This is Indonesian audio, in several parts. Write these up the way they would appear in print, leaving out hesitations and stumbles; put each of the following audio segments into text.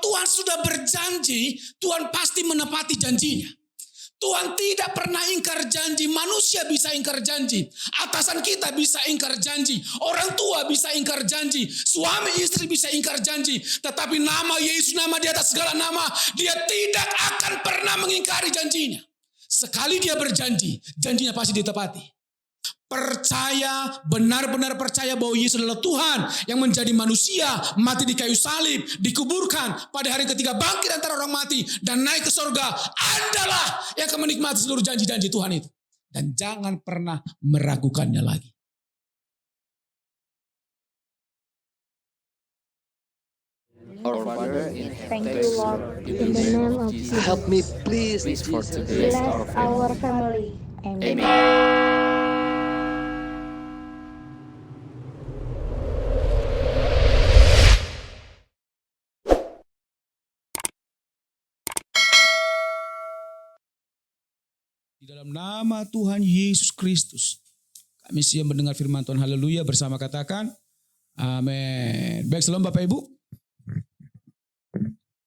Tuhan sudah berjanji, Tuhan pasti menepati janjinya. Tuhan tidak pernah ingkar janji. Manusia bisa ingkar janji. Atasan kita bisa ingkar janji. Orang tua bisa ingkar janji. Suami istri bisa ingkar janji. Tetapi nama Yesus, nama di atas segala nama, dia tidak akan pernah mengingkari janjinya. Sekali dia berjanji, janjinya pasti ditepati. Percaya, benar-benar percaya bahwa Yesus adalah Tuhan yang menjadi manusia, mati di kayu salib, dikuburkan, pada hari ketiga bangkit antara orang mati, dan naik ke surga, adalah yang akan menikmati seluruh janji-janji Tuhan itu. Dan jangan pernah meragukannya lagi. Our Father in Thank you, Lord, in the name of Jesus. help me please for today. Bless our family. Amen. Di dalam nama Tuhan Yesus Kristus, kami siap mendengar firman Tuhan. Haleluya, bersama katakan amin. Baik, salam Bapak Ibu.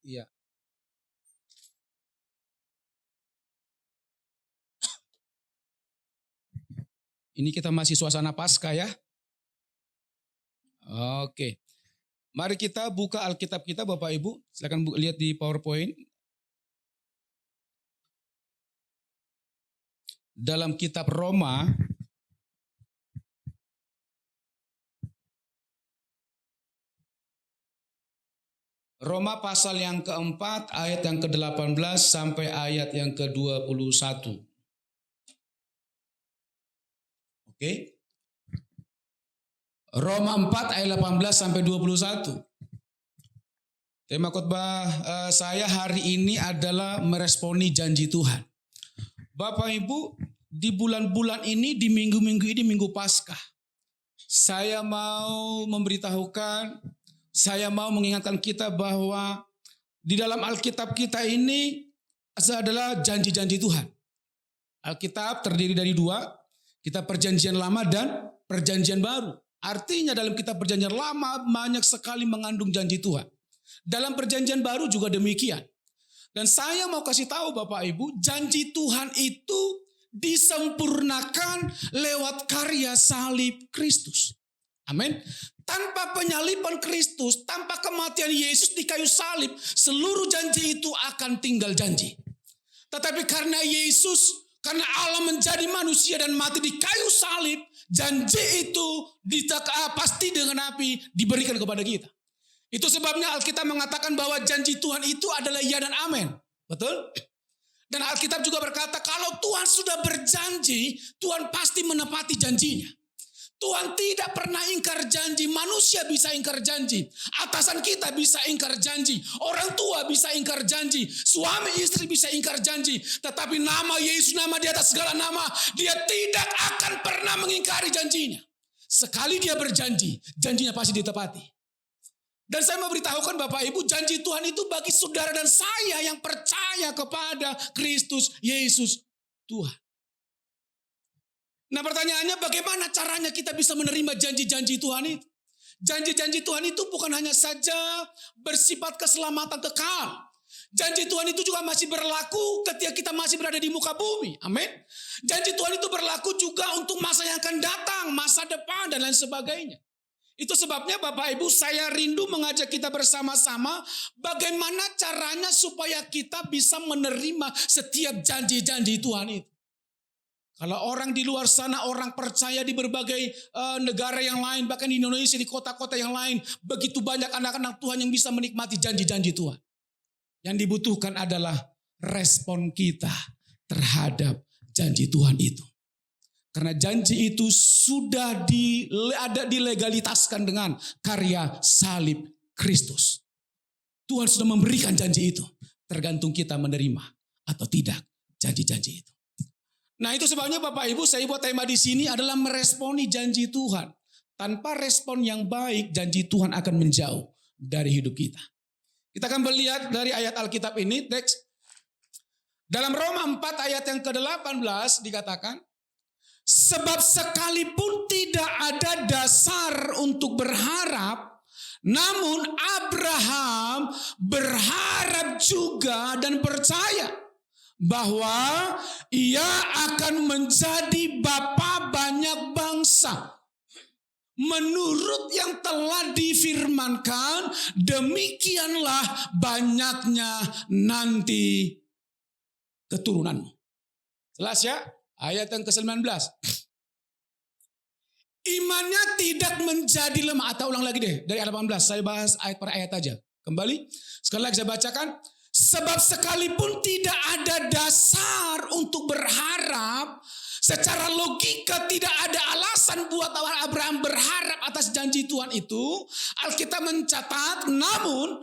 Iya. Ini kita masih suasana Paskah ya. Oke. Mari kita buka Alkitab kita Bapak Ibu. Silakan lihat di PowerPoint. Dalam kitab Roma pasal yang keempat ayat yang ke-18 sampai ayat yang ke-21. Oke. Roma 4 ayat 18 sampai 21. Tema khotbah saya hari ini adalah meresponi janji Tuhan. Bapak Ibu, di bulan-bulan ini, di minggu-minggu ini, minggu Paskah, saya mau memberitahukan, saya mau mengingatkan kita bahwa di dalam Alkitab kita ini adalah janji-janji Tuhan. Alkitab terdiri dari dua, kitab Perjanjian Lama dan Perjanjian Baru. Artinya dalam kitab Perjanjian Lama banyak sekali mengandung janji Tuhan. Dalam Perjanjian Baru juga demikian. Dan saya mau kasih tahu Bapak Ibu, janji Tuhan itu disempurnakan lewat karya salib Kristus. Amin. Tanpa penyaliban Kristus, tanpa kematian Yesus di kayu salib, seluruh janji itu akan tinggal janji. Tetapi karena Yesus, karena Allah menjadi manusia dan mati di kayu salib, janji itu pasti dengan api diberikan kepada kita. Itu sebabnya Alkitab mengatakan bahwa janji Tuhan itu adalah ya dan amin. Betul? Dan Alkitab juga berkata kalau Tuhan sudah berjanji, Tuhan pasti menepati janjinya. Tuhan tidak pernah ingkar janji. Manusia bisa ingkar janji. Atasan kita bisa ingkar janji. Orang tua bisa ingkar janji. Suami istri bisa ingkar janji. Tetapi nama Yesus, nama di atas segala nama, dia tidak akan pernah mengingkari janjinya. Sekali dia berjanji, janjinya pasti ditepati. Dan saya mau beritahukan Bapak Ibu, janji Tuhan itu bagi saudara dan saya yang percaya kepada Kristus Yesus Tuhan. Nah pertanyaannya, bagaimana caranya kita bisa menerima janji-janji Tuhan itu? Janji-janji Tuhan itu bukan hanya saja bersifat keselamatan kekal. Janji Tuhan itu juga masih berlaku ketika kita masih berada di muka bumi. Amin. Janji Tuhan itu berlaku juga untuk masa yang akan datang, masa depan dan lain sebagainya. Itu sebabnya Bapak Ibu, saya rindu mengajak kita bersama-sama bagaimana caranya supaya kita bisa menerima setiap janji-janji Tuhan itu. Kalau orang di luar sana, orang percaya di berbagai negara yang lain, bahkan di Indonesia, di kota-kota yang lain, begitu banyak anak-anak Tuhan yang bisa menikmati janji-janji Tuhan. Yang dibutuhkan adalah respon kita terhadap janji Tuhan itu. Karena janji itu sudah dilegalitaskan dengan karya salib Kristus. Tuhan sudah memberikan janji itu. Tergantung kita menerima atau tidak janji-janji itu. Nah itu sebabnya Bapak Ibu, saya buat tema di sini adalah meresponi janji Tuhan. Tanpa respon yang baik, janji Tuhan akan menjauh dari hidup kita. Kita akan melihat dari ayat Alkitab ini, teks. Dalam Roma 4 ayat yang ke-18 dikatakan, sebab sekalipun tidak ada dasar untuk berharap, namun Abraham Abraham berharap juga dan percaya bahwa ia akan menjadi bapa banyak bangsa. Menurut yang telah difirmankan, demikianlah banyaknya nanti keturunanmu. Jelas ya? Ayat yang ke-19. Imannya tidak menjadi lemah. Atau ulang lagi deh, dari ayat 18. Saya bahas ayat per ayat aja. Kembali, sekali lagi saya bacakan. Sebab sekalipun tidak ada dasar untuk berharap, secara logika tidak ada alasan buat Abraham berharap atas janji Tuhan itu. Alkitab mencatat, namun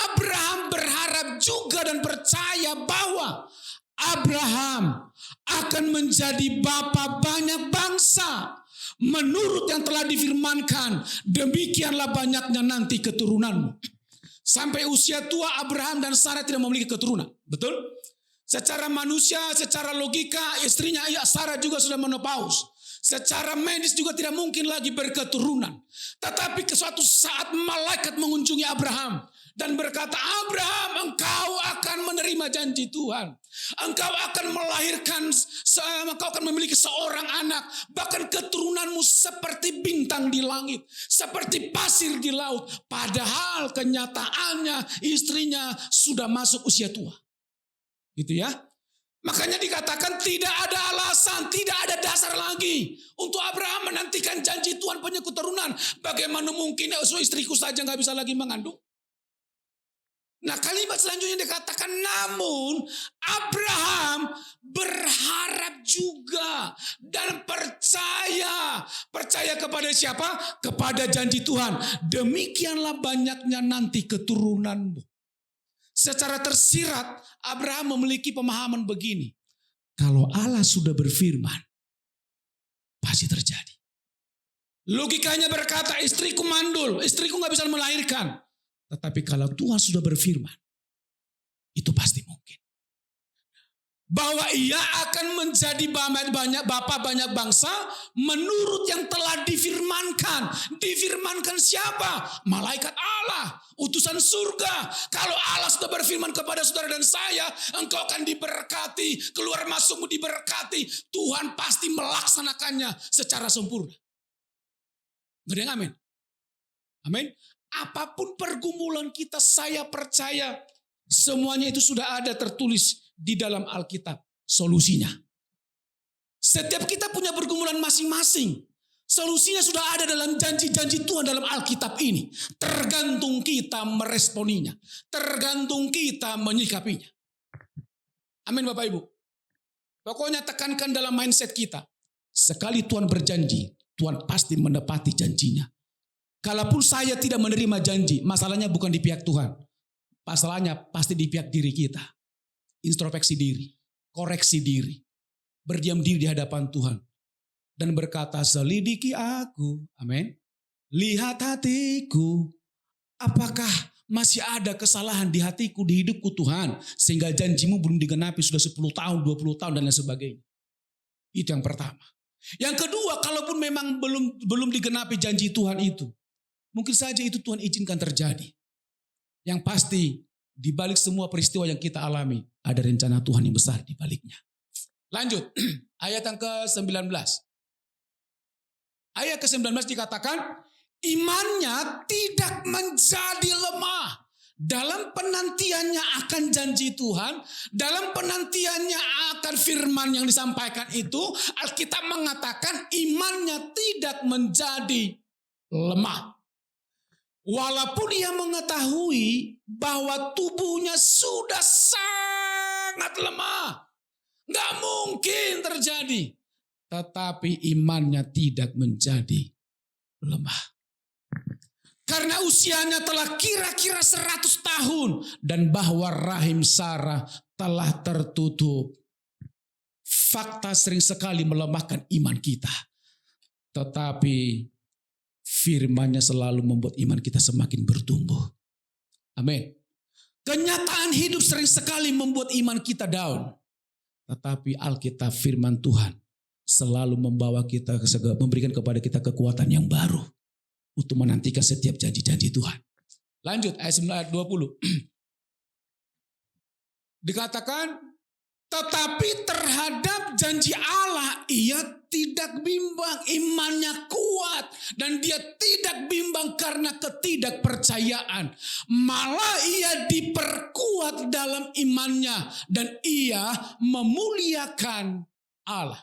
Abraham berharap juga dan percaya bahwa Abraham akan menjadi bapa banyak bangsa. Menurut yang telah difirmankan, demikianlah banyaknya nanti keturunanmu. Sampai usia tua Abraham dan Sarah tidak memiliki keturunan. Betul? Secara manusia, secara logika, istrinya Sarah juga sudah menopause. Secara medis juga tidak mungkin lagi berketurunan. Tetapi ke suatu saat malaikat mengunjungi Abraham dan berkata, Abraham, engkau akan menerima janji Tuhan. Engkau akan melahirkan, engkau akan memiliki seorang anak. Bahkan keturunanmu seperti bintang di langit, seperti pasir di laut. Padahal kenyataannya istrinya sudah masuk usia tua. Gitu ya. Makanya dikatakan tidak ada alasan, tidak ada dasar lagi untuk Abraham menantikan janji Tuhan punya keturunan. Bagaimana mungkin istriku saja gak bisa lagi mengandung? Nah, kalimat selanjutnya dikatakan, namun Abraham berharap juga dan percaya. Percaya kepada siapa? Kepada janji Tuhan. Demikianlah banyaknya nanti keturunanmu. Secara tersirat, Abraham memiliki pemahaman begini. Kalau Allah sudah berfirman, pasti terjadi. Logikanya berkata, istriku mandul, istriku gak bisa melahirkan. Tetapi kalau Tuhan sudah berfirman, itu pasti mungkin. Bahwa ia akan menjadi bapa banyak bangsa menurut yang telah difirmankan. Difirmankan siapa? Malaikat Allah, utusan surga. Kalau Allah sudah berfirman kepada saudara dan saya, engkau akan diberkati, keluar masukmu diberkati. Tuhan pasti melaksanakannya secara sempurna. Gak ada yang amin? Amin. Apapun pergumulan kita, saya percaya semuanya itu sudah ada tertulis di dalam Alkitab solusinya. Setiap kita punya pergumulan masing-masing. Solusinya sudah ada dalam janji-janji Tuhan dalam Alkitab ini. Tergantung kita meresponinya. Tergantung kita menyikapinya. Amin Bapak Ibu. Pokoknya tekankan dalam mindset kita. Sekali Tuhan berjanji, Tuhan pasti menepati janjinya. Kalaupun saya tidak menerima janji, masalahnya bukan di pihak Tuhan. Masalahnya pasti di pihak diri kita. Introspeksi diri, koreksi diri, berdiam diri di hadapan Tuhan. Dan berkata, selidiki aku, amin. Lihat hatiku, apakah masih ada kesalahan di hatiku, di hidupku Tuhan. Sehingga janjimu belum digenapi sudah 10 tahun, 20 tahun dan lain sebagainya. Itu yang pertama. Yang kedua, kalaupun memang belum digenapi janji Tuhan itu. Mungkin saja itu Tuhan izinkan terjadi. Yang pasti di balik semua peristiwa yang kita alami ada rencana Tuhan yang besar di baliknya. Lanjut, ayat yang ke-19. Ayat ke-19 dikatakan, imannya tidak menjadi lemah. Dalam penantiannya akan janji Tuhan, dalam penantiannya akan firman yang disampaikan itu, Alkitab mengatakan imannya tidak menjadi lemah. Walaupun ia mengetahui bahwa tubuhnya sudah sangat lemah. Gak mungkin terjadi. Tetapi imannya tidak menjadi lemah. Karena usianya telah kira-kira 100 tahun. Dan bahwa rahim Sarah telah tertutup. Fakta sering sekali melemahkan iman kita. Tetapi firman-Nya selalu membuat iman kita semakin bertumbuh. Amin. Kenyataan hidup sering sekali membuat iman kita down. Tetapi Alkitab firman Tuhan selalu membawa kita, memberikan kepada kita kekuatan yang baru. Untuk menantikan setiap janji-janji Tuhan. Lanjut ayat 9 ayat 20. Dikatakan, tetapi terhadap janji Allah ia tidak bimbang, imannya kuat dan dia tidak bimbang karena ketidakpercayaan. Malah ia diperkuat dalam imannya dan ia memuliakan Allah.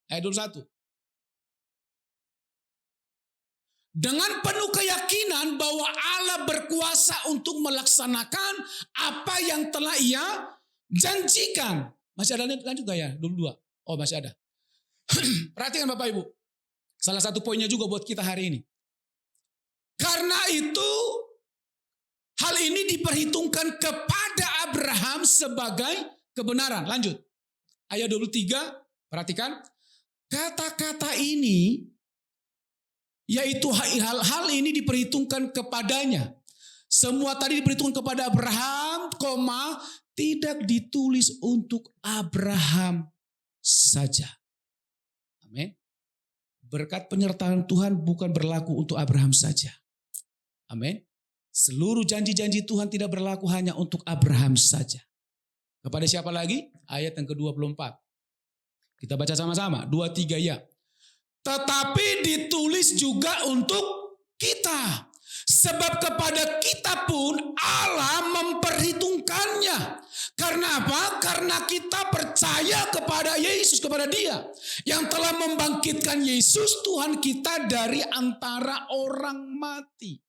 Ayat 21. Dengan penuh keyakinan bahwa Allah berkuasa untuk melaksanakan apa yang telah ia janjikan. Masih ada lanjut gak ya? 22. Oh masih ada. Perhatikan Bapak Ibu. Salah satu poinnya juga buat kita hari ini. Karena itu hal ini diperhitungkan kepada Abraham sebagai kebenaran. Lanjut. Ayat 23. Perhatikan. Kata-kata ini, yaitu hal ini diperhitungkan kepadanya. Semua tadi diperhitungkan kepada Abraham, tidak ditulis untuk Abraham saja. Amin. Berkat penyertaan Tuhan bukan berlaku untuk Abraham saja. Amin. Seluruh janji-janji Tuhan tidak berlaku hanya untuk Abraham saja. Kepada siapa lagi? Ayat yang ke-24. Kita baca sama-sama. 2-3 ya. Tetapi ditulis juga untuk kita. Sebab kepada kita pun Allah memperhitungkannya. Karena apa? Karena kita percaya kepada Yesus, kepada Dia yang telah membangkitkan Yesus Tuhan kita dari antara orang mati.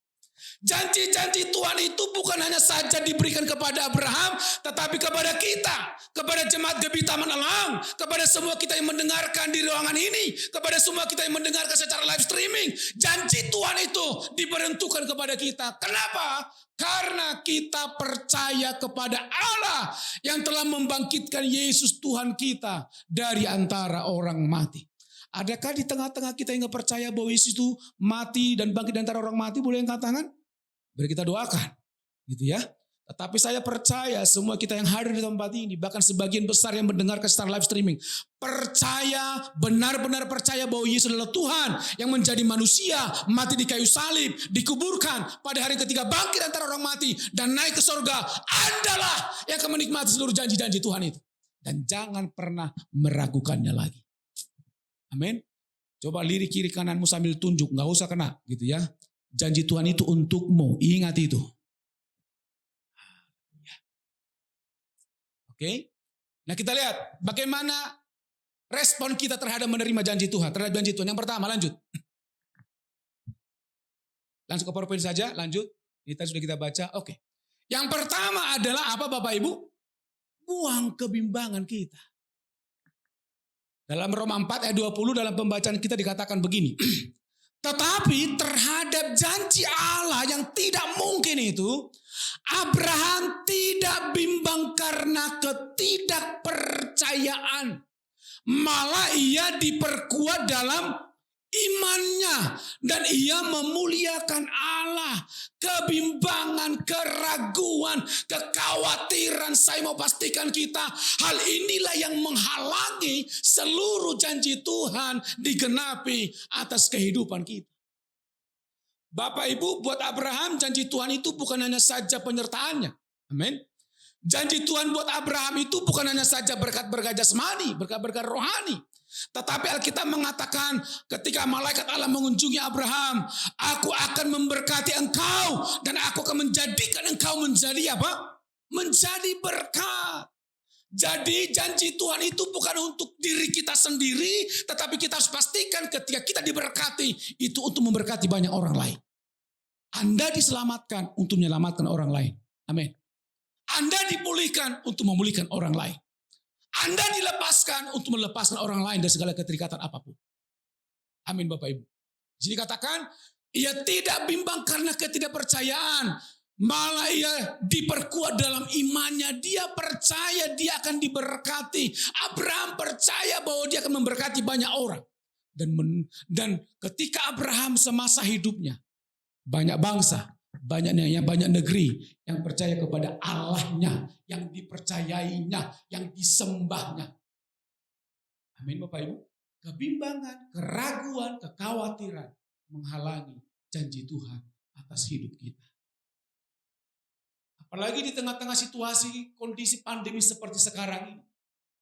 Janji-janji Tuhan itu bukan hanya saja diberikan kepada Abraham, tetapi kepada kita, kepada jemaat Gebi Taman Elang, kepada semua kita yang mendengarkan di ruangan ini, kepada semua kita yang mendengarkan secara live streaming. Janji Tuhan itu diperuntukkan kepada kita. Kenapa? Karena kita percaya kepada Allah yang telah membangkitkan Yesus Tuhan kita dari antara orang mati. Adakah di tengah-tengah kita yang percaya bahwa Yesus itu mati dan bangkit dari antara orang mati? Boleh angkat tangan? Beri kita doakan. Gitu ya. Tetapi saya percaya semua kita yang hadir di tempat ini, bahkan sebagian besar yang mendengarkan secara live streaming, percaya, benar-benar percaya bahwa Yesus adalah Tuhan yang menjadi manusia, mati di kayu salib, dikuburkan, pada hari ketiga bangkit antara orang mati, dan naik ke surga. Andalah yang akan menikmati seluruh janji-janji Tuhan itu. Dan jangan pernah meragukannya lagi. Amin. Coba lirik kiri kananmu sambil tunjuk, gak usah kena gitu ya. Janji Tuhan itu untukmu, ingat itu. Oke. Nah kita lihat bagaimana respon kita terhadap menerima janji Tuhan, terhadap janji Tuhan. Yang pertama, lanjut. Langsung ke PowerPoint saja, lanjut. Ini tadi sudah kita baca, oke. Yang pertama adalah apa Bapak Ibu? Buang kebimbangan kita. Dalam Roma 4 ayat 20 dalam pembacaan kita dikatakan begini. Tetapi terhadap janji Allah yang tidak mungkin itu, Abraham tidak bimbang karena ketidakpercayaan. Malah ia diperkuat dalam imannya. Dan ia memuliakan Allah. Kebimbangan, keraguan, kekhawatiran. Saya mau pastikan kita, hal inilah yang menghalangi seluruh janji Tuhan digenapi atas kehidupan kita. Bapak Ibu, buat Abraham janji Tuhan itu bukan hanya saja penyertaannya. Amin. Janji Tuhan buat Abraham itu bukan hanya saja berkat-berkat jasmani, berkat-berkat rohani. Tetapi Alkitab mengatakan ketika malaikat Allah mengunjungi Abraham, aku akan memberkati engkau dan aku akan menjadikan engkau menjadi apa? Menjadi berkat. Jadi janji Tuhan itu bukan untuk diri kita sendiri, tetapi kita harus pastikan ketika kita diberkati, itu untuk memberkati banyak orang lain. Anda diselamatkan untuk menyelamatkan orang lain. Amin. Anda dipulihkan untuk memulihkan orang lain. Anda dilepaskan untuk melepaskan orang lain dari segala keterikatan apapun. Amin Bapak Ibu. Jadi katakan, ia tidak bimbang karena ketidakpercayaan. Malah ia diperkuat dalam imannya. Dia percaya dia akan diberkati. Abraham percaya bahwa dia akan memberkati banyak orang. Dan ketika Abraham semasa hidupnya, banyak bangsa, banyak negeri yang percaya kepada Allahnya, yang dipercayainya, yang disembahnya. Amin Bapak Ibu. Kebimbangan, keraguan, kekhawatiran menghalangi janji Tuhan atas hidup kita. Apalagi di tengah-tengah situasi kondisi pandemi seperti sekarang ini.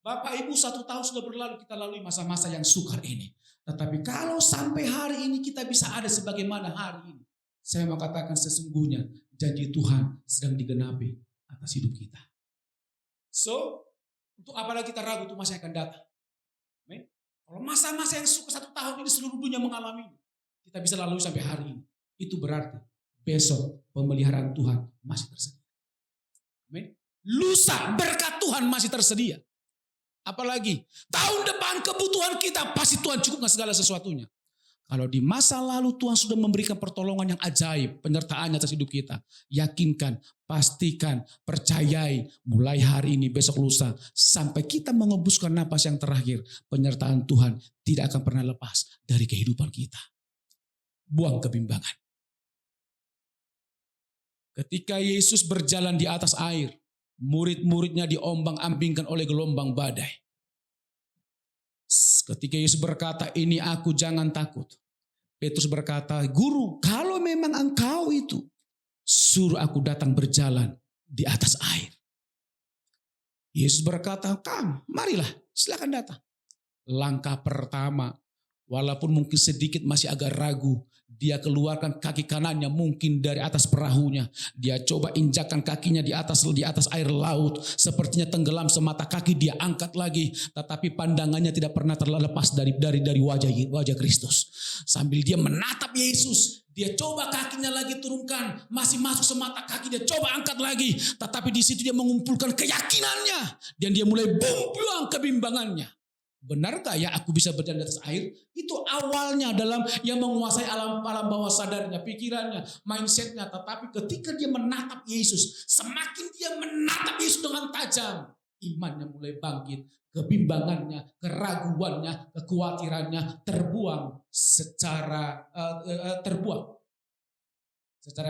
Bapak Ibu 1 tahun sudah berlalu, kita lalui masa-masa yang sukar ini. Tetapi kalau sampai hari ini kita bisa ada sebagaimana hari ini, saya mau katakan sesungguhnya janji Tuhan sedang digenapi atas hidup kita. So, untuk apalagi kita ragu untuk masa yang akan datang. Amin. Kalau masa-masa yang sukar 1 tahun ini seluruh dunia mengalami, kita bisa lalui sampai hari ini. Itu berarti besok pemeliharaan Tuhan masih tersedia. Amin. Lusa berkat Tuhan masih tersedia. Apalagi tahun depan kebutuhan kita pasti Tuhan cukupkan segala sesuatunya. Kalau di masa lalu Tuhan sudah memberikan pertolongan yang ajaib, penyertaannya atas hidup kita. Yakinkan, pastikan, percayai mulai hari ini, besok lusa. Sampai kita mengembuskan napas yang terakhir. Penyertaan Tuhan tidak akan pernah lepas dari kehidupan kita. Buang kebimbangan. Ketika Yesus berjalan di atas air, murid-muridnya diombang-ambingkan oleh gelombang badai. Ketika Yesus berkata, ini aku, jangan takut. Petrus berkata, Guru, kalau memang engkau itu, suruh aku datang berjalan di atas air. Yesus berkata, marilah, silakan datang. Langkah pertama, walaupun mungkin sedikit masih agak ragu, dia keluarkan kaki kanannya mungkin dari atas perahunya. Dia coba injakkan kakinya di atas air laut. Sepertinya tenggelam semata kaki dia angkat lagi. Tetapi pandangannya tidak pernah terlepas dari wajah Kristus. Sambil dia menatap Yesus. Dia coba kakinya lagi turunkan. Masih masuk semata kaki dia coba angkat lagi. Tetapi di situ dia mengumpulkan keyakinannya. Dan dia mulai buang kebimbangannya. Benarkah ya aku bisa berjalan di atas air? Itu awalnya dalam yang menguasai alam bawah sadarnya, pikirannya, mindsetnya. Tetapi ketika dia menatap Yesus, semakin dia menatap Yesus dengan tajam, imannya mulai bangkit, kebimbangannya, keraguannya, kekhawatirannya terbuang secara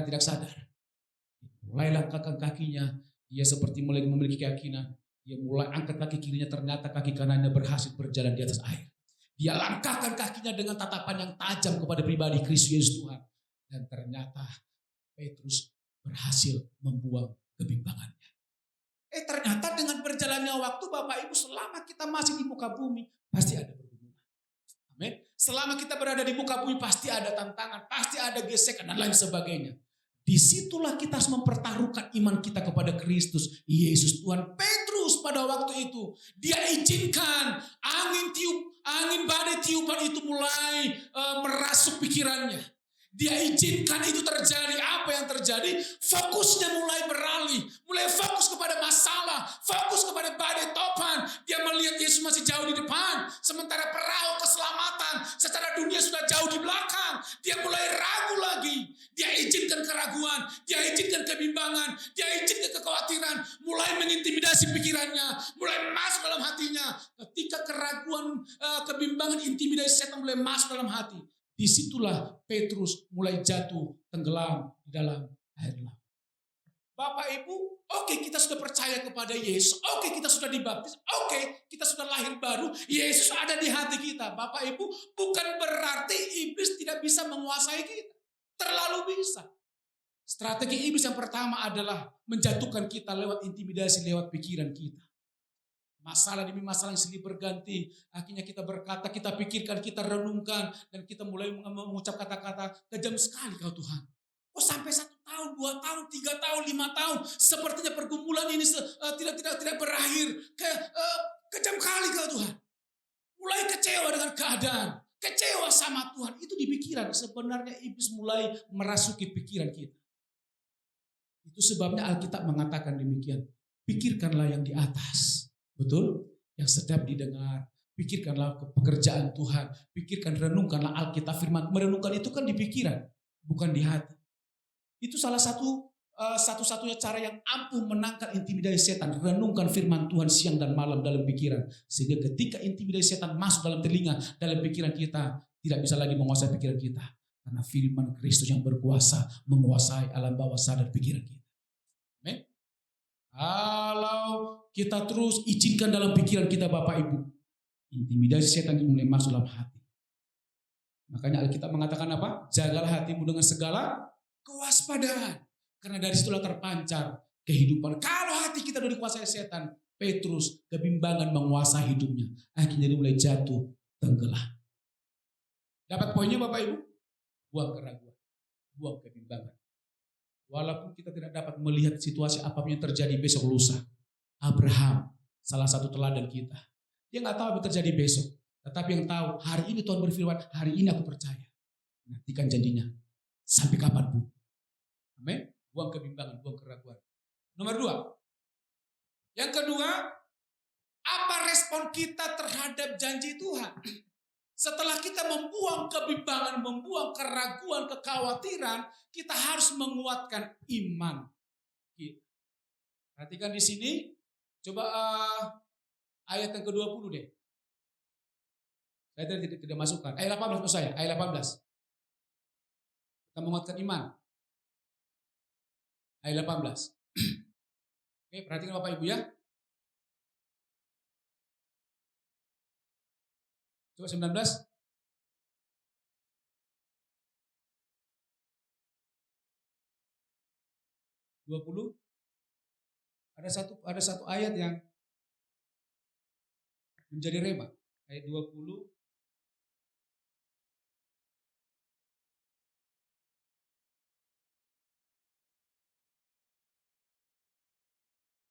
tidak sadar. Mulai langkahkan kakinya, dia seperti mulai memiliki keyakinan. Dia mulai angkat kaki kirinya, ternyata kaki kanannya berhasil berjalan di atas air. Dia langkahkan kakinya dengan tatapan yang tajam kepada pribadi Kristus Yesus Tuhan. Dan ternyata Petrus berhasil membuang kebimbangannya. Ternyata dengan berjalannya waktu Bapak Ibu, selama kita masih di muka bumi, pasti ada pergumulan. Amin. Selama kita berada di muka bumi, pasti ada tantangan, pasti ada gesekan dan lain sebagainya. Disitulah kita harus mempertaruhkan iman kita kepada Kristus Yesus Tuhan. Petrus pada waktu itu dia izinkan angin badai tiupan itu mulai merasuk pikirannya. Dia izinkan itu terjadi. Apa yang terjadi? Fokusnya mulai beralih. Mulai fokus kepada masalah. Fokus kepada badai topan. Dia melihat Yesus masih jauh di depan. Sementara perahu keselamatan secara dunia sudah jauh di belakang. Dia mulai ragu lagi. Dia izinkan keraguan. Dia izinkan kebimbangan. Dia izinkan kekhawatiran. Mulai mengintimidasi pikirannya. Mulai masuk dalam hatinya. Ketika keraguan, kebimbangan, intimidasi setan mulai masuk dalam hati. Disitulah Petrus mulai jatuh tenggelam di dalam air laut. Bapak Ibu, oke, kita sudah percaya kepada Yesus. Oke, kita sudah dibaptis. Oke, kita sudah lahir baru. Yesus ada di hati kita. Bapak Ibu, bukan berarti iblis tidak bisa menguasai kita. Terlalu bisa. Strategi iblis yang pertama adalah menjatuhkan kita lewat intimidasi, lewat pikiran kita. Masalah demi masalah yang silih berganti. Akhirnya kita berkata, kita pikirkan, kita renungkan. Dan kita mulai mengucap kata-kata, kejam sekali kau Tuhan. Oh sampai 1 tahun, 2 tahun, 3 tahun, 5 tahun. Sepertinya pergumulan ini tidak berakhir. Kejam kali kau Tuhan. Mulai kecewa dengan keadaan. Kecewa sama Tuhan. Itu di pikiran. Sebenarnya iblis mulai merasuki pikiran kita. Itu sebabnya Alkitab mengatakan demikian. Pikirkanlah yang di atas. Betul? Yang sedap didengar. Pikirkanlah pekerjaan Tuhan. Pikirkan, renungkanlah Alkitab firman. Merenungkan itu kan di pikiran, bukan di hati. Itu salah satu-satunya cara yang ampuh menangkal intimidasi setan. Renungkan firman Tuhan siang dan malam dalam pikiran. Sehingga ketika intimidasi setan masuk dalam telinga, dalam pikiran kita, tidak bisa lagi menguasai pikiran kita. Karena firman Kristus yang berkuasa menguasai alam bawah sadar pikiran kita. Amin. Kalau kita terus izinkan dalam pikiran kita Bapak Ibu, intimidasi setan yang mulai masuk dalam hati. Makanya Alkitab mengatakan apa? Jagalah hatimu dengan segala kewaspadaan. Karena dari situlah terpancar kehidupan. Kalau hati kita sudah dikuasai setan, Petrus kebimbangan menguasai hidupnya. Akhirnya dia mulai jatuh tenggelam. Dapat poinnya Bapak Ibu? Buang keraguan, buang kebimbangan. Walaupun kita tidak dapat melihat situasi apapun yang terjadi besok lusa. Abraham, salah satu teladan kita. Dia nggak tahu apa yang terjadi besok. Tetapi yang tahu, hari ini Tuhan berfirman, hari ini aku percaya. Nantikan janjinya. Sampai kapanpun. Amin. Buang kebimbangan, buang keraguan. Nomor 2. Yang kedua, apa respon kita terhadap janji Tuhan? Setelah kita membuang kebimbangan, membuang keraguan, kekhawatiran, kita harus menguatkan iman. Perhatikan di sini, coba ayat yang ke-20 deh. Saya tidak masukkan. Ayat 18 maksud saya, ayat 18. Kita menguatkan iman. Ayat 18. Oke, perhatikan Bapak Ibu ya. Coba 19. Ada satu ayat yang menjadi rema. Ayat 20.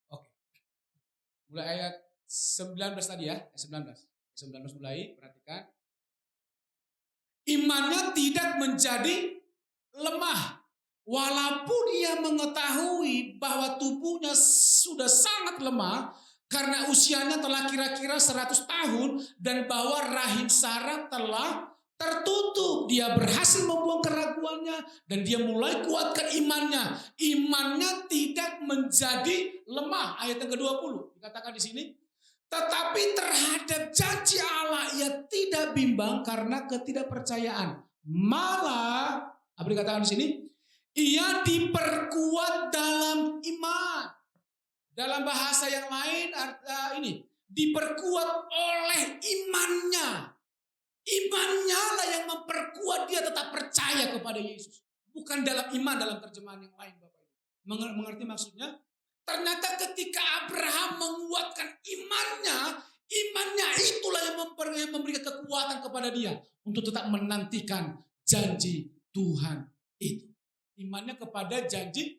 Oke. Mulai ayat 19 tadi ya, 19 mulai, perhatikan. Imannya tidak menjadi lemah. Walaupun ia mengetahui bahwa tubuhnya sudah sangat lemah karena usianya telah kira-kira 100 tahun dan bahwa rahim Sarah telah tertutup. Dia berhasil membuang keraguannya dan dia mulai kuatkan imannya. Imannya tidak menjadi lemah. Ayat yang ke-20 dikatakan di sini. Tetapi terhadap janji Allah ia tidak bimbang karena ketidakpercayaan. Malah, apa dikatakan di sini? Ia diperkuat dalam iman. Dalam bahasa yang lain ini, diperkuat oleh imannya. Imannya lah yang memperkuat dia tetap percaya kepada Yesus. Bukan dalam iman dalam terjemahan yang lain Bapak Ibu. Mengerti maksudnya? Ternyata ketika Abraham menguatkan imannya, imannya itulah yang memberikan kekuatan kepada dia untuk tetap menantikan janji Tuhan itu. Imannya kepada janji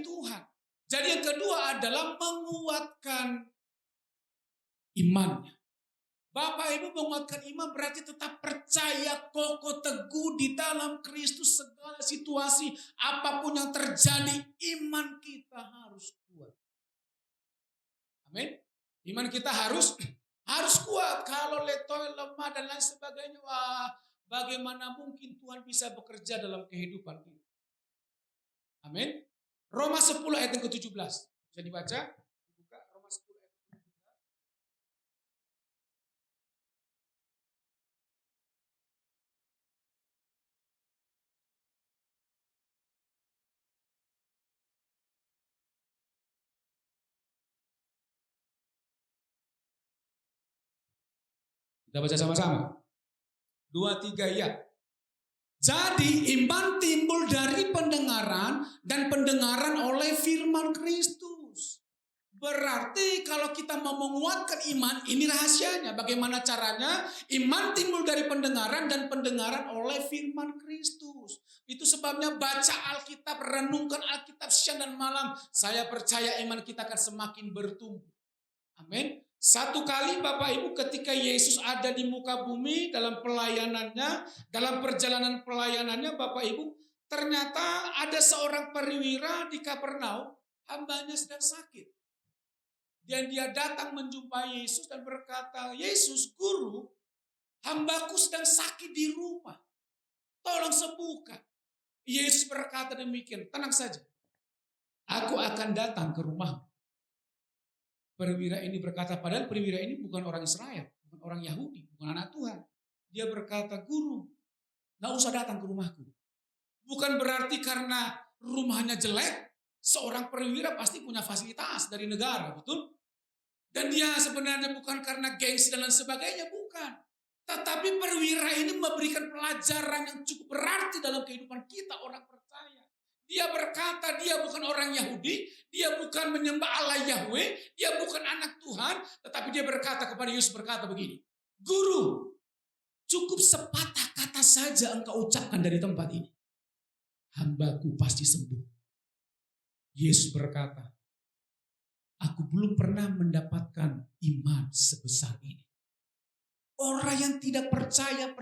Tuhan. Jadi yang kedua adalah menguatkan imannya. Bapak Ibu menguatkan iman berarti tetap percaya kokoh teguh di dalam Kristus segala situasi apapun yang terjadi, iman kita harus kuat. Amin. Iman kita harus kuat. Kalau letoy, lemah dan lain sebagainya, wah, bagaimana mungkin Tuhan bisa bekerja dalam kehidupan kita? Amin. Roma 10 ayat yang ke-17. Bisa dibaca? Buka Roma 10 ayat yang ke-17. Kita baca sama-sama. 2, 3 ya. Jadi iman timbul dari pendengaran dan pendengaran oleh firman Kristus. Berarti kalau kita mau menguatkan iman, ini rahasianya. Bagaimana caranya? Iman timbul dari pendengaran dan pendengaran oleh firman Kristus. Itu sebabnya baca Alkitab, renungkan Alkitab siang dan malam. Saya percaya iman kita akan semakin bertumbuh. Amin. Satu kali Bapak Ibu ketika Yesus ada di muka bumi dalam pelayanannya, dalam perjalanan pelayanannya Bapak Ibu, ternyata ada seorang perwira di Kapernaum, hambanya sedang sakit. Dan dia datang menjumpai Yesus dan berkata, Yesus, Guru, hambaku sedang sakit di rumah. Tolong sembuhkan. Yesus berkata demikian, tenang saja. Aku akan datang ke rumahmu. Perwira ini berkata, padahal perwira ini bukan orang Israel, bukan orang Yahudi, bukan anak Tuhan. Dia berkata, Guru, gak usah datang ke rumahku. Bukan berarti karena rumahnya jelek, seorang perwira pasti punya fasilitas dari negara, betul? Dan dia sebenarnya bukan karena gengsi dan lain sebagainya, bukan. Tetapi perwira ini memberikan pelajaran yang cukup berarti dalam kehidupan kita orang percaya. Dia berkata dia bukan orang Yahudi, dia bukan menyembah Allah Yahweh, dia bukan anak Tuhan, tetapi dia berkata kepada Yesus berkata begini, Guru, cukup sepatah kata saja engkau ucapkan dari tempat ini. Hambaku pasti sembuh. Yesus berkata, aku belum pernah mendapatkan iman sebesar ini. Orang yang tidak percaya,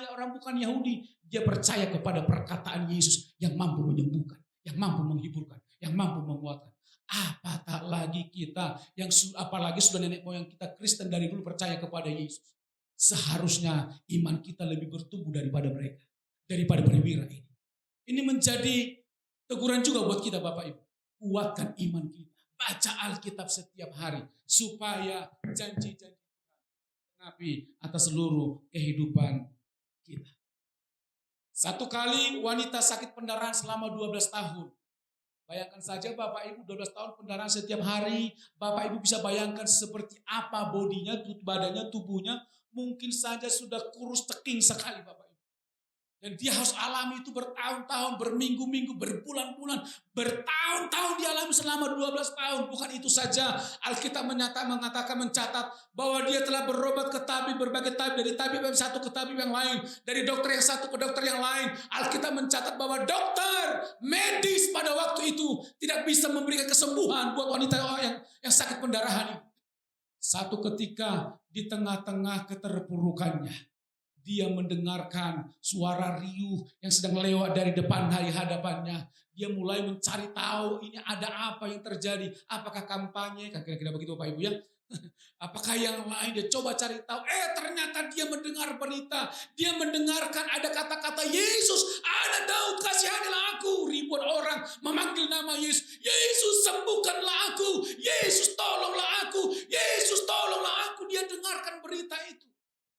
orang bukan Yahudi, dia percaya kepada perkataan Yesus yang mampu menyembuhkan, yang mampu menghiburkan, yang mampu menguatkan. Apatah lagi kita, apalagi sudah nenek moyang kita Kristen dari dulu percaya kepada Yesus. Seharusnya iman kita lebih bertumbuh daripada mereka, daripada perwira ini. Ini menjadi teguran juga buat kita Bapak Ibu. Kuatkan iman kita. Baca Alkitab setiap hari supaya janji-janji tapi atas seluruh kehidupan kita. Satu kali wanita sakit pendarahan selama 12 tahun. Bayangkan saja Bapak Ibu 12 tahun pendarahan setiap hari. Bapak Ibu bisa bayangkan seperti apa bodinya, badannya, tubuhnya. Mungkin saja sudah kurus teking sekali Bapak Ibu. Dan dia harus alami itu bertahun-tahun, berminggu-minggu, berbulan-bulan, bertahun-tahun dialami selama 12 tahun. Bukan itu saja, Alkitab mencatat bahwa dia telah berobat ke tabib, berbagai tabib, dari tabib yang satu ke tabib yang lain, dari dokter yang satu ke dokter yang lain. Alkitab mencatat bahwa dokter, medis pada waktu itu tidak bisa memberikan kesembuhan buat wanita yang sakit pendarahan itu. Satu ketika di tengah-tengah keterpurukannya, dia mendengarkan suara riuh yang sedang lewat dari depan hadapannya. Dia mulai mencari tahu ini ada apa yang terjadi. Apakah kampanye? Kan kira-kira begitu Bapak Ibu ya. Apakah yang lain? Dia coba cari tahu. Ternyata dia mendengar berita. Dia mendengarkan ada kata-kata Yesus. Anak Daud, kasihanilah aku. Ribuan orang memanggil nama Yesus. Yesus sembuhkanlah aku. Yesus tolonglah aku. Yesus tolonglah aku. Dia dengarkan berita itu.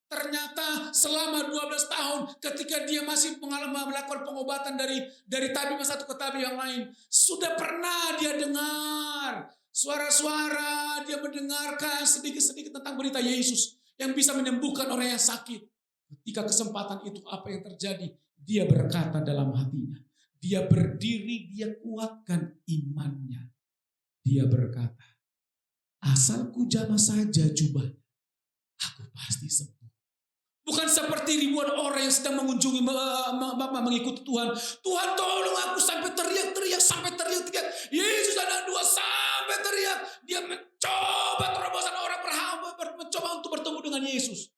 Ternyata selama 12 tahun ketika dia masih melakukan pengobatan dari tabib satu ke tabib yang lain, sudah pernah dia dengar suara-suara, dia mendengarkan sedikit-sedikit tentang berita Yesus yang bisa menyembuhkan orang yang sakit. Ketika kesempatan itu apa yang terjadi? Dia berkata dalam hatinya, dia berdiri, dia kuatkan imannya. Dia berkata, asal ku jamah saja jubahnya, aku pasti sembuh. Bukan seperti ribuan orang yang sedang mengunjungi mengikuti Tuhan. Tuhan tolong aku sampai teriak-teriak. Yesus anak dua sampai teriak. Dia mencoba terobosan orang mencoba untuk bertemu dengan Yesus.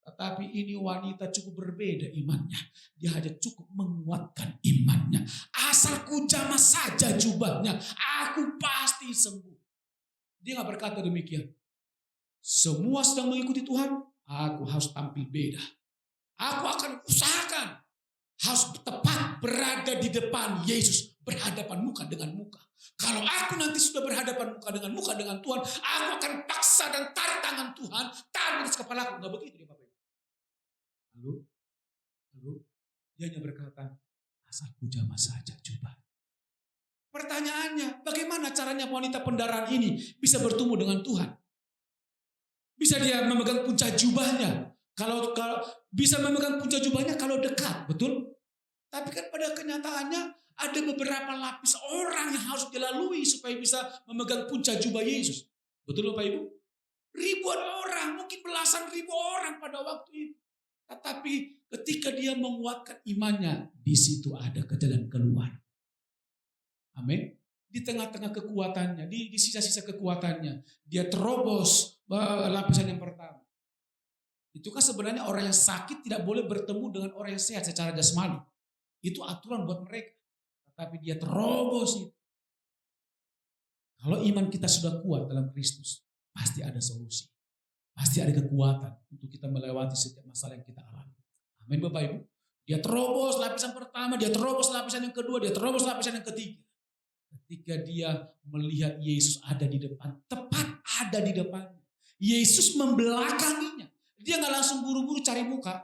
Tetapi ini wanita cukup berbeda imannya. Dia hanya cukup menguatkan imannya. Asal ku jamah saja jubahnya, aku pasti sembuh. Dia gak berkata demikian. Semua sedang mengikuti Tuhan. Aku harus tampil beda. Aku akan usahakan harus tepat berada di depan Yesus, berhadapan muka dengan muka. Kalau aku nanti sudah berhadapan muka dengan Tuhan, aku akan paksa dan tarik tangan Tuhan, tarik di kepala aku. Enggak begitu dia Bapak. Lalu dia hanya berkata, asal ku jamah saja jubah. Pertanyaannya, bagaimana caranya wanita pendarahan ini bisa bertemu dengan Tuhan? Bisa dia memegang puncak jubahnya. Kalau bisa memegang puncak jubahnya kalau dekat, betul? Tapi kan pada kenyataannya ada beberapa lapis orang yang harus dilalui supaya bisa memegang puncak jubah Yesus. Betul Bapak Ibu? Ribuan orang, mungkin belasan ribu orang pada waktu itu. Tetapi ketika dia menguatkan imannya, di situ ada jalan keluar. Amin. Di tengah-tengah kekuatannya, di sisa-sisa kekuatannya, dia terobos lapisan yang pertama. Itu kan sebenarnya orang yang sakit tidak boleh bertemu dengan orang yang sehat secara jasmani. Itu aturan buat mereka. Tetapi dia terobos itu. Kalau iman kita sudah kuat dalam Kristus, pasti ada solusi. Pasti ada kekuatan untuk kita melewati setiap masalah yang kita alami. Amin Bapak Ibu. Dia terobos lapisan pertama, dia terobos lapisan yang kedua, dia terobos lapisan yang ketiga. Ketika dia melihat Yesus ada di depan, tepat ada di depannya. Yesus membelakanginya. Dia nggak langsung buru-buru cari muka.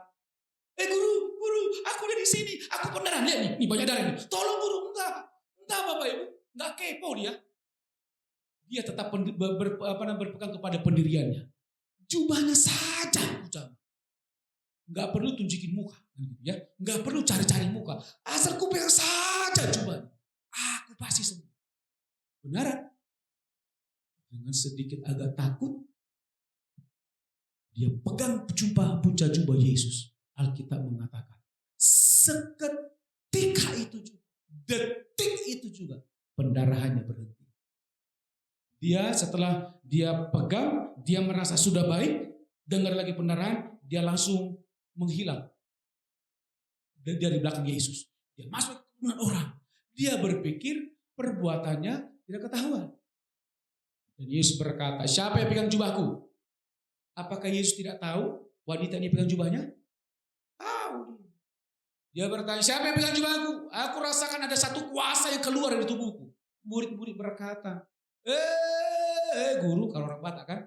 Guru, aku udah di sini, aku pendarahan. Lihat nih banyak darah nih. Tolong guru, enggak Bapak Ibu, enggak kepo dia. Dia tetap berpegang kepada pendiriannya. Jubahnya saja, nggak perlu tunjukin muka, gitu ya. Nggak perlu cari-cari muka. Asal ku pegang saja saja jubahnya, aku pasti sembuh. Benar? Dengan sedikit agak takut, dia pegang punca jubah Yesus. Alkitab mengatakan, seketika itu juga, detik itu juga, pendarahannya berhenti. Dia setelah dia pegang, dia merasa sudah baik, dengar lagi pendarahan, dia langsung menghilang dari belakang Yesus. Dia masuk ke kerumunan orang. Dia berpikir perbuatannya tidak ketahuan. Dan Yesus berkata, siapa yang pegang jubahku? Apakah Yesus tidak tahu wanita ini pegang jubahnya? Tahu. Dia bertanya, siapa yang pegang jubahku? Aku rasakan ada satu kuasa yang keluar dari tubuhku. Murid-murid berkata, guru, kalau orang Batak kan?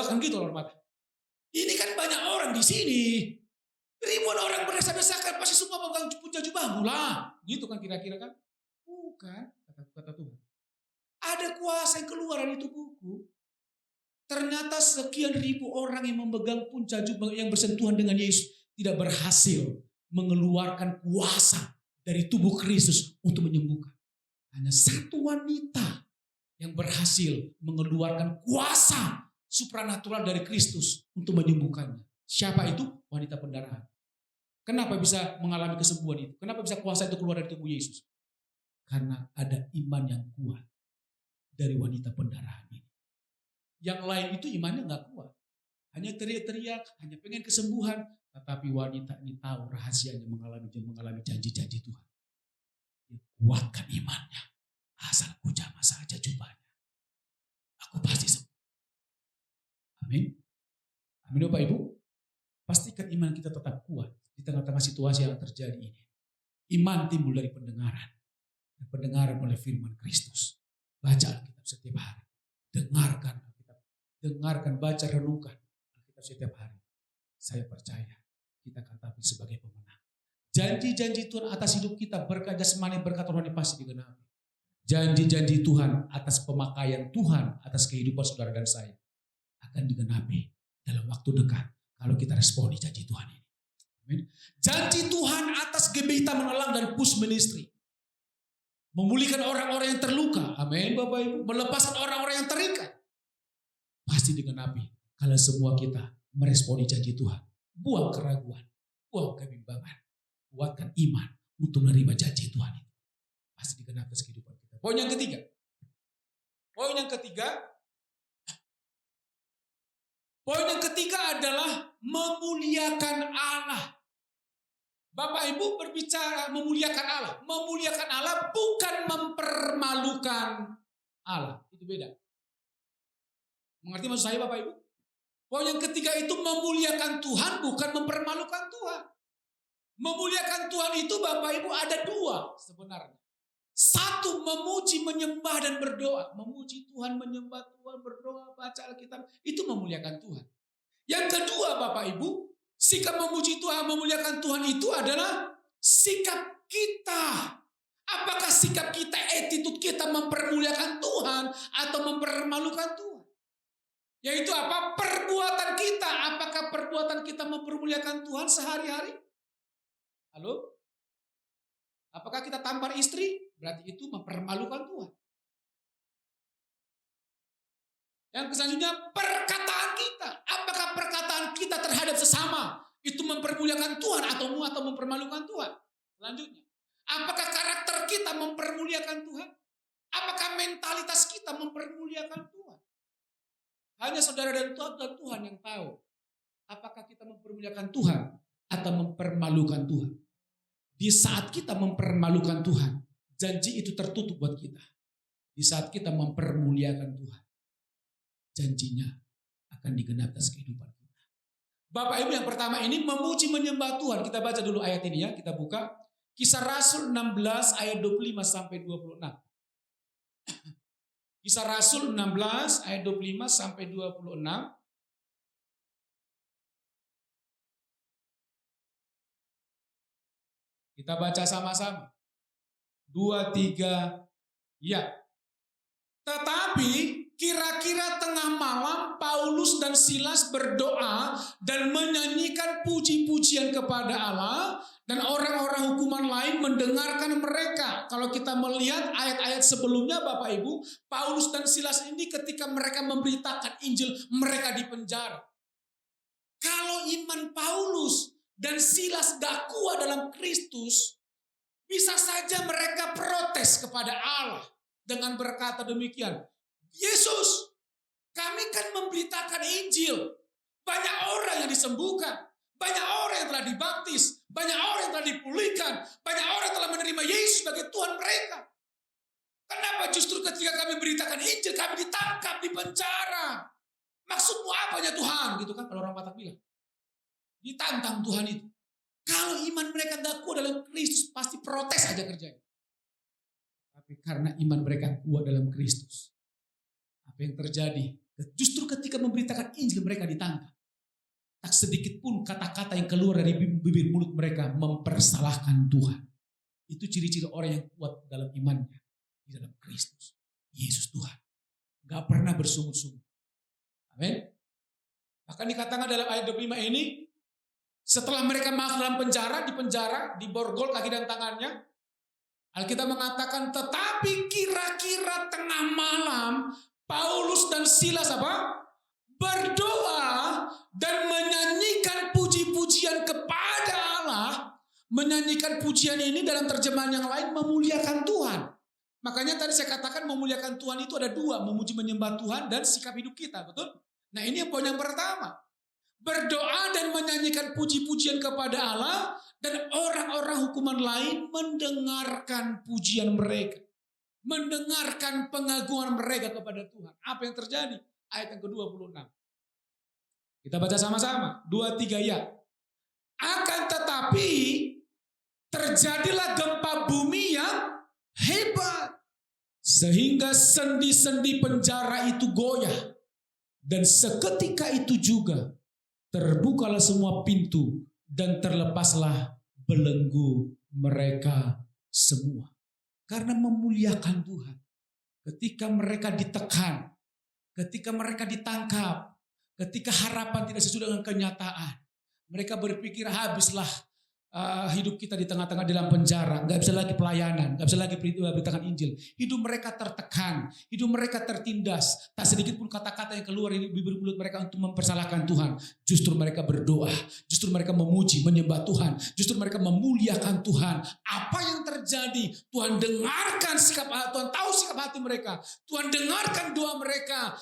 Kan gitu orang Batak. Ini kan banyak orang di sini. Ribuan orang berdesak-desakan, pasti semua memegang punca jubahmu lah. Gitu kan kira-kira kan? Bukan, kata Tuhan. Ada kuasa yang keluar dari tubuhku. Ternyata sekian ribu orang yang memegang punca jubah yang bersentuhan dengan Yesus tidak berhasil mengeluarkan kuasa dari tubuh Kristus untuk menyembuhkan. Hanya satu wanita yang berhasil mengeluarkan kuasa supranatural dari Kristus untuk menyembuhkannya. Siapa itu? Wanita pendarahan. Kenapa bisa mengalami kesembuhan itu? Kenapa bisa kuasa itu keluar dari tubuh Yesus? Karena ada iman yang kuat dari wanita pendarahan ini. Yang lain itu imannya gak kuat. Hanya teriak-teriak, hanya pengen kesembuhan. Tetapi wanita ini tahu rahasianya mengalami janji-janji Tuhan. Dia kuatkan imannya. Asal ku jamah saja jubahnya, aku pasti sembuh. Amin. Amin Bapak Ibu. Pastikan iman kita tetap kuat di tengah-tengah situasi yang terjadi ini. Iman timbul dari pendengaran. Dan pendengaran oleh firman Kristus. Baca Alkitab setiap hari. Dengarkan Alkitab. Dengarkan, baca, renungkan Alkitab setiap hari. Saya percaya kita akan tampil sebagai pemenang. Janji-janji Tuhan atas hidup kita, berkat jasmani, berkat rohani pasti digenapi. Janji-janji Tuhan atas pemakaian Tuhan atas kehidupan saudara dan saya akan digenapi dalam waktu dekat kalau kita responi janji Tuhan ini. Amin. Janji Tuhan atas GBI Menelang dan Push Ministry. Memulihkan orang-orang yang terluka. Amin Bapak Ibu. Melepaskan orang-orang yang terikat. Pasti digenapi kalau semua kita meresponi janji Tuhan. Buang keraguan. Buang kebimbangan. Kuatkan iman untuk menerima janji Tuhan itu. Pasti digenapi atas kehidupan kita. Poin yang ketiga. Poin yang ketiga adalah memuliakan Allah. Bapak Ibu berbicara memuliakan Allah. Memuliakan Allah bukan mempermalukan Allah. Itu beda. Mengerti maksud saya Bapak Ibu? Poin yang ketiga itu memuliakan Tuhan bukan mempermalukan Tuhan. Memuliakan Tuhan itu Bapak Ibu ada dua sebenarnya. Satu, memuji, menyembah, dan berdoa. Memuji Tuhan, menyembah Tuhan, berdoa, baca Alkitab. Itu memuliakan Tuhan. Yang kedua Bapak Ibu, sikap memuji Tuhan, memuliakan Tuhan itu adalah sikap kita. Apakah sikap kita, attitude kita mempermuliakan Tuhan atau mempermalukan Tuhan? Yaitu apa? Perbuatan kita. Apakah perbuatan kita mempermuliakan Tuhan sehari-hari? Halo? Apakah kita tampar istri? Berarti itu mempermalukan Tuhan. Yang selanjutnya perkataan kita. Apakah perkataan kita terhadap sesama itu mempermuliakan Tuhan atau mempermalukan Tuhan? Selanjutnya, apakah karakter kita mempermuliakan Tuhan? Apakah mentalitas kita mempermuliakan Tuhan? Hanya saudara dan Tuhan yang tahu. Apakah kita mempermuliakan Tuhan atau mempermalukan Tuhan? Di saat kita mempermalukan Tuhan, janji itu tertutup buat kita. Di saat kita mempermuliakan Tuhan, janjinya akan digenapi atas kehidupan kita. Bapak Ibu, yang pertama ini memuji menyembah Tuhan. Kita baca dulu ayat ini ya, kita buka. Kisah Rasul 16 ayat 25 sampai 26. Kisah Rasul 16 ayat 25 sampai 26. Kita baca sama-sama. 2, 3, ya. Tetapi kira-kira tengah malam Paulus dan Silas berdoa dan menyanyikan puji-pujian kepada Allah, dan orang-orang hukuman lain mendengarkan mereka. Kalau kita melihat ayat-ayat sebelumnya Bapak Ibu, Paulus dan Silas ini ketika mereka memberitakan Injil, mereka dipenjara. Kalau iman Paulus dan Silas gak kuat dalam Kristus, bisa saja mereka protes kepada Allah dengan berkata demikian, Yesus, kami kan memberitakan Injil. Banyak orang yang disembuhkan, banyak orang yang telah dibaptis, banyak orang yang telah dipulihkan, banyak orang yang telah menerima Yesus sebagai Tuhan mereka. Kenapa justru ketika kami beritakan Injil, kami ditangkap, dipenjara? Maksudmu apanya Tuhan? Gitu kan kalau orang Batak bilang. Ditantang Tuhan itu. Kalau iman mereka tidak kuat dalam Kristus, pasti protes aja kerjanya. Tapi karena iman mereka kuat dalam Kristus, apa yang terjadi? Justru ketika memberitakan Injil mereka ditangkap. Tak sedikit pun kata-kata yang keluar dari bibir mulut mereka mempersalahkan Tuhan. Itu ciri-ciri orang yang kuat dalam imannya di dalam Kristus. Yesus Tuhan. Gak pernah bersungut-sungut. Amin. Bahkan dikatakan dalam ayat 25 ini, setelah mereka masuk dalam penjara, diborgol kaki dan tangannya, Alkitab mengatakan, tetapi kira-kira tengah malam, Paulus dan Silas berdoa dan menyanyikan puji-pujian kepada Allah. Menyanyikan pujian ini dalam terjemahan yang lain memuliakan Tuhan. Makanya tadi saya katakan memuliakan Tuhan itu ada dua, memuji menyembah Tuhan dan sikap hidup kita, betul? Nah ini yang poin yang pertama. Berdoa dan menyanyikan puji-pujian kepada Allah, dan orang-orang hukuman lain mendengarkan pujian mereka. Mendengarkan pengagungan mereka kepada Tuhan. Apa yang terjadi? Ayat yang ke-26. Kita baca sama-sama. 2-3 ya. Akan tetapi terjadilah gempa bumi yang hebat. Sehingga sendi-sendi penjara itu goyah. Dan seketika itu juga terbukalah semua pintu dan terlepaslah belenggu mereka semua. Karena memuliakan Tuhan. Ketika mereka ditekan, ketika mereka ditangkap, ketika harapan tidak sesuai dengan kenyataan, mereka berpikir habislah hidup kita di tengah-tengah dalam penjara, nggak bisa lagi pelayanan, nggak bisa lagi beritakan Injil. Hidup mereka tertekan, hidup mereka tertindas. Tak sedikit pun kata-kata yang keluar dari bibir mulut mereka untuk mempersalahkan Tuhan. Justru mereka berdoa, justru mereka memuji, menyembah Tuhan, justru mereka memuliakan Tuhan. Apa yang terjadi? Tuhan dengarkan Tuhan tahu sikap hati mereka. Tuhan dengarkan doa mereka.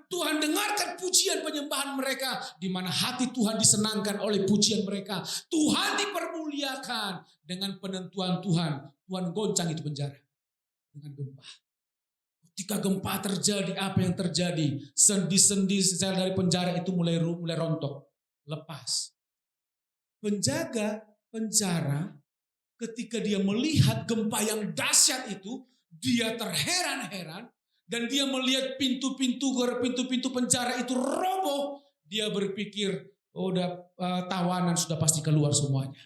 Tuhan dengarkan pujian penyembahan mereka, di mana hati Tuhan disenangkan oleh pujian mereka. Tuhan dipermuliakan dengan penentuan Tuhan. Tuhan goncang itu penjara dengan gempa. Ketika gempa terjadi, apa yang terjadi? Sendi-sendi sel dari penjara itu mulai rontok, lepas. Penjaga penjara ketika dia melihat gempa yang dahsyat itu, dia terheran-heran dan dia melihat pintu-pintu penjara itu roboh. Dia berpikir, tawanan sudah pasti keluar semuanya.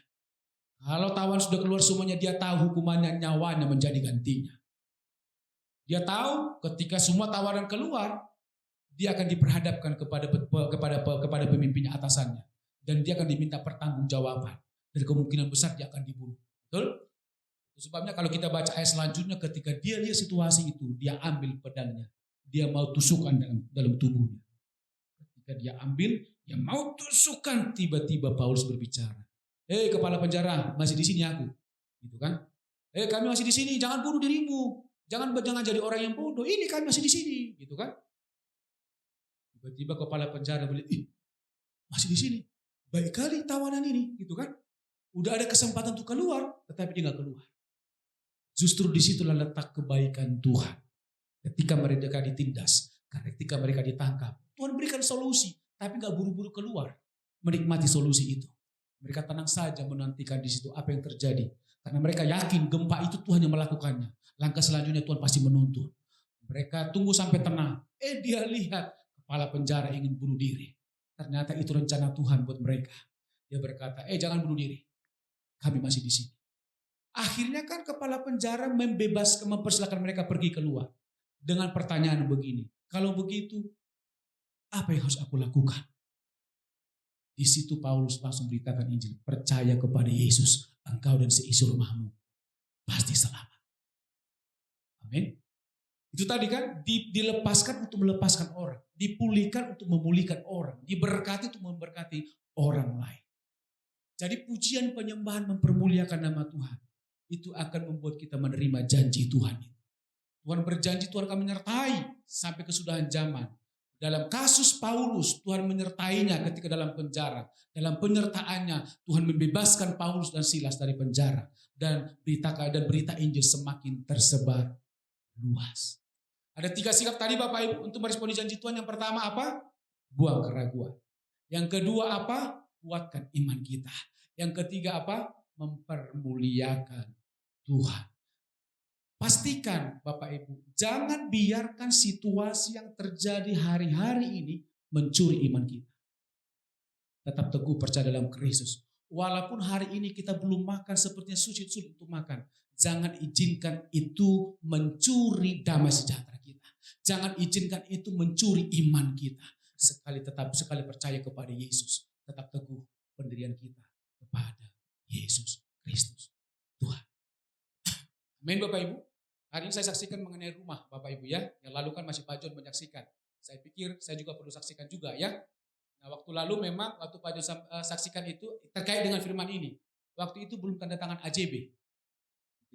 Kalau tawanan sudah keluar semuanya, dia tahu hukumannya, nyawanya menjadi gantinya. Dia tahu ketika semua tawanan keluar, dia akan diperhadapkan kepada pemimpinnya, atasannya, dan dia akan diminta pertanggungjawaban. Dan kemungkinan besar dia akan dibunuh. Betul? Itu sebabnya kalau kita baca ayat selanjutnya, ketika dia lihat situasi itu, dia ambil pedangnya. Dia mau tusukkan dalam tubuhnya. Ketika dia ambil, dia mau tusukkan, tiba-tiba Paulus berbicara. Kepala penjara, masih di sini aku. Gitu kan? Kami masih di sini, jangan bunuh dirimu. Jangan jadi orang yang bodoh. Ini kami masih di sini, gitu kan? Tiba-tiba kepala penjara bilang, masih di sini. Baik kali tawanan ini, gitu kan? Udah ada kesempatan untuk keluar, tetapi dia nggak keluar. Justru disitulah letak kebaikan Tuhan. Ketika mereka ditindas, ketika mereka ditangkap, Tuhan berikan solusi, tapi nggak buru-buru keluar, menikmati solusi itu. Mereka tenang saja menantikan di situ apa yang terjadi, karena mereka yakin gempa itu Tuhan yang melakukannya. Langkah selanjutnya Tuhan pasti menuntun. Mereka tunggu sampai tenang. Dia lihat kepala penjara ingin bunuh diri. Ternyata itu rencana Tuhan buat mereka. Dia berkata, jangan bunuh diri. Kami masih di sini. Akhirnya kan kepala penjara mempersilahkan mereka pergi keluar. Dengan pertanyaan begini, Kalau begitu, apa yang harus aku lakukan? Di situ Paulus langsung beritakan Injil. Percaya kepada Yesus, engkau dan seisi rumahmu pasti selamat. Amin. Itu tadi kan, dilepaskan untuk melepaskan orang. Dipulihkan untuk memulihkan orang. Diberkati untuk memberkati orang lain. Jadi pujian penyembahan mempermuliakan nama Tuhan. Itu akan membuat kita menerima janji Tuhan. Tuhan berjanji Tuhan akan menyertai sampai kesudahan zaman. Dalam kasus Paulus, Tuhan menyertainya ketika dalam penjara. Dalam penyertaannya, Tuhan membebaskan Paulus dan Silas dari penjara. Dan berita Injil semakin tersebar luas. Ada 3 sikap tadi Bapak Ibu untuk meresponi janji Tuhan. Yang pertama apa? Buang keraguan. Yang kedua apa? Kuatkan iman kita. Yang ketiga apa? Mempermuliakan Tuhan. Pastikan Bapak Ibu, jangan biarkan situasi yang terjadi hari-hari ini mencuri iman kita. Tetap teguh percaya dalam Kristus. Walaupun hari ini kita belum makan sepertinya sulit untuk makan. Jangan izinkan itu mencuri damai sejahtera kita. Jangan izinkan itu mencuri iman kita. Sekali percaya kepada Yesus. Tetap teguh pendirian kita kepada Yesus Kristus Tuhan. Amin Bapak Ibu. Hari ini saya saksikan mengenai rumah Bapak Ibu ya. Yang lalu kan masih Pak John menyaksikan. Saya pikir saya juga perlu saksikan juga ya. Nah waktu lalu memang waktu Pak John saksikan itu terkait dengan firman ini. Waktu itu belum tanda tangan AJB.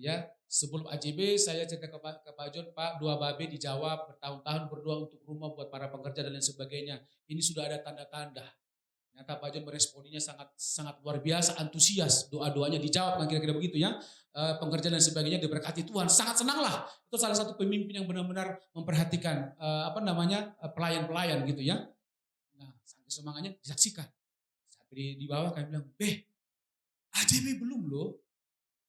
Ya, sebelum AJB saya cerita ke Pak John, Pak, 2 babe dijawab, bertahun-tahun berdoa untuk rumah buat para pekerja dan lain sebagainya. Ini sudah ada tanda-tanda. Ternyata Pak John meresponinya sangat luar biasa, antusias, doa-doanya dijawab, kan kira-kira begitu ya. Pekerja dan sebagainya diberkati Tuhan, sangat senang lah. Itu salah satu pemimpin yang benar-benar memperhatikan pelayan-pelayan gitu ya. Nah, sampai semangatnya disaksikan. Sampai di bawah kami bilang, AJB belum loh.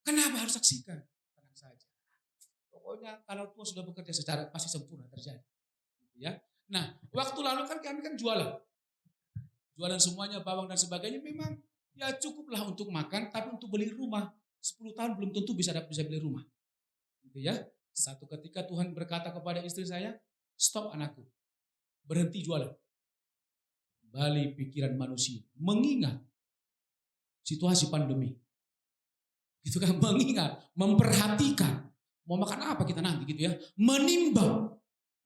Kenapa harus saksikan? Tenang saja. Pokoknya kalau Tuhan sudah bekerja secara pasti sempurna terjadi. Ya. Nah, waktu lalu kan kami kan jualan semuanya, bawang dan sebagainya. Memang ya cukuplah untuk makan, tapi untuk beli rumah 10 tahun belum tentu bisa beli rumah. Gitu ya. Satu ketika Tuhan berkata kepada istri saya, stop anakku, berhenti jualan. Kembali pikiran manusia, mengingat situasi pandemi. Itu kan mengingat, memperhatikan, mau makan apa kita nanti gitu ya, menimbang,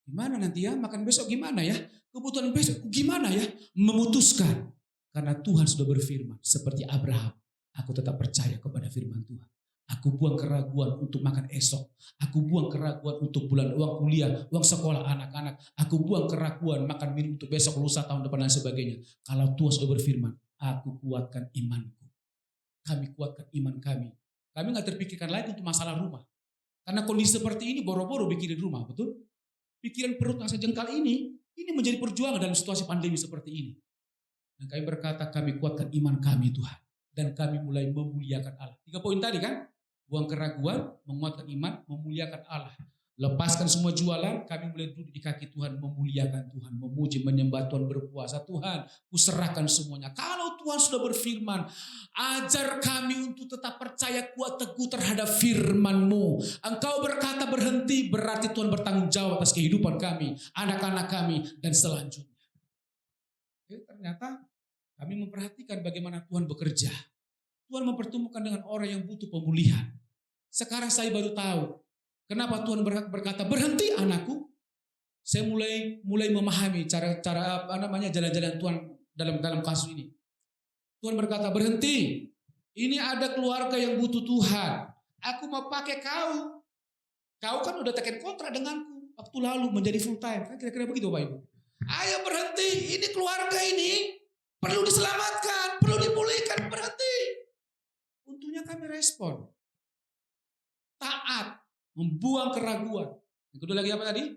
gimana nanti ya, makan besok gimana ya, kebutuhan besok gimana ya, memutuskan, karena Tuhan sudah berfirman, seperti Abraham, aku tetap percaya kepada firman Tuhan, aku buang keraguan untuk makan esok, aku buang keraguan untuk bulan uang kuliah, uang sekolah anak-anak, aku buang keraguan makan minum untuk besok, lusa, tahun depan dan sebagainya, kalau Tuhan sudah berfirman, aku kuatkan imanku, kami kuatkan iman kami. Kami nggak terpikirkan lagi untuk masalah rumah. Karena kondisi seperti ini boro-boro bikin rumah, betul? Pikiran perut yang sejengkal ini menjadi perjuangan dalam situasi pandemi seperti ini. Dan kami berkata kami kuatkan iman kami Tuhan. Dan kami mulai memuliakan Allah. 3 poin tadi kan? Buang keraguan, menguatkan iman, memuliakan Allah. Lepaskan semua jualan, kami mulai duduk di kaki Tuhan, memuliakan Tuhan, memuji, menyembah Tuhan, berpuasa. Tuhan, kuserahkan semuanya. Kalau Tuhan sudah berfirman, ajar kami untuk tetap percaya kuat teguh terhadap firman-Mu. Engkau berkata berhenti, berarti Tuhan bertanggung jawab atas kehidupan kami, anak-anak kami, dan selanjutnya. Ternyata kami memperhatikan bagaimana Tuhan bekerja. Tuhan mempertemukan dengan orang yang butuh pemulihan. Sekarang saya baru tahu. Kenapa Tuhan berkata berhenti anakku? Saya mulai memahami cara jalan-jalan Tuhan dalam kasus ini. Tuhan berkata berhenti. Ini ada keluarga yang butuh Tuhan. Aku mau pakai kau. Kau kan udah tekan kontrak denganku waktu lalu menjadi full time. Kan kira-kira begitu Bapak Ibu. Ayo berhenti. Ini keluarga ini perlu diselamatkan, perlu dipulihkan, berhenti. Untungnya kami respon. Taat. Membuang keraguan. Yang kedua lagi apa tadi?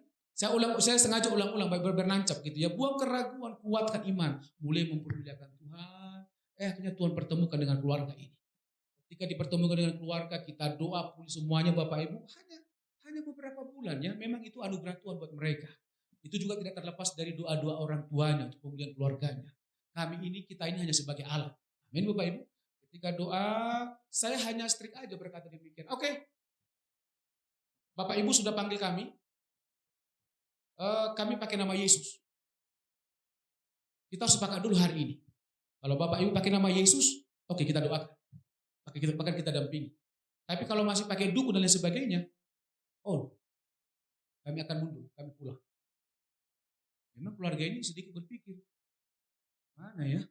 Saya sengaja ulang-ulang bernancap gitu ya. Buang keraguan, kuatkan iman, mulai mempermuliakan Tuhan. Akhirnya Tuhan pertemukan dengan keluarga ini. Ketika dipertemukan dengan keluarga, kita doa pulih semuanya Bapak Ibu. Hanya beberapa bulan ya. Memang itu anugerah Tuhan buat mereka. Itu juga tidak terlepas dari doa-doa orang tuanya untuk pemulihan keluarganya. Kita ini hanya sebagai alat. Amin Bapak Ibu. Ketika doa, saya hanya strict aja berkata demikian. Oke. Bapak Ibu sudah panggil kami. kami pakai nama Yesus. Kita harus sepakat dulu hari ini. Kalau Bapak Ibu pakai nama Yesus, oke kita doakan. Bahkan kita dampingi. Tapi kalau masih pakai dukun dan lain sebagainya, oh kami akan mundur, kami pulang. Memang keluarga ini sedikit berpikir, mana ya?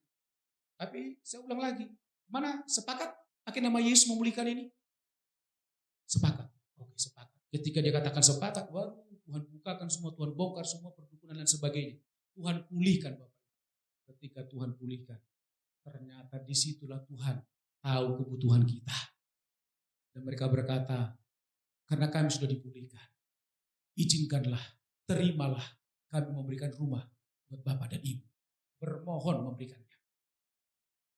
Tapi saya ulang lagi, mana sepakat pakai nama Yesus memulihkan ini? Sepakat. Oke, sepakat. Ketika dia katakan sepakat, wah, Tuhan bukakan semua, Tuhan bongkar semua perdukunan dan sebagainya. Tuhan pulihkan Bapak. Ketika Tuhan pulihkan, ternyata disitulah Tuhan tahu kebutuhan kita. Dan mereka berkata, karena kami sudah dipulihkan, izinkanlah, terimalah kami memberikan rumah buat Bapak dan Ibu. Bermohon memberikannya.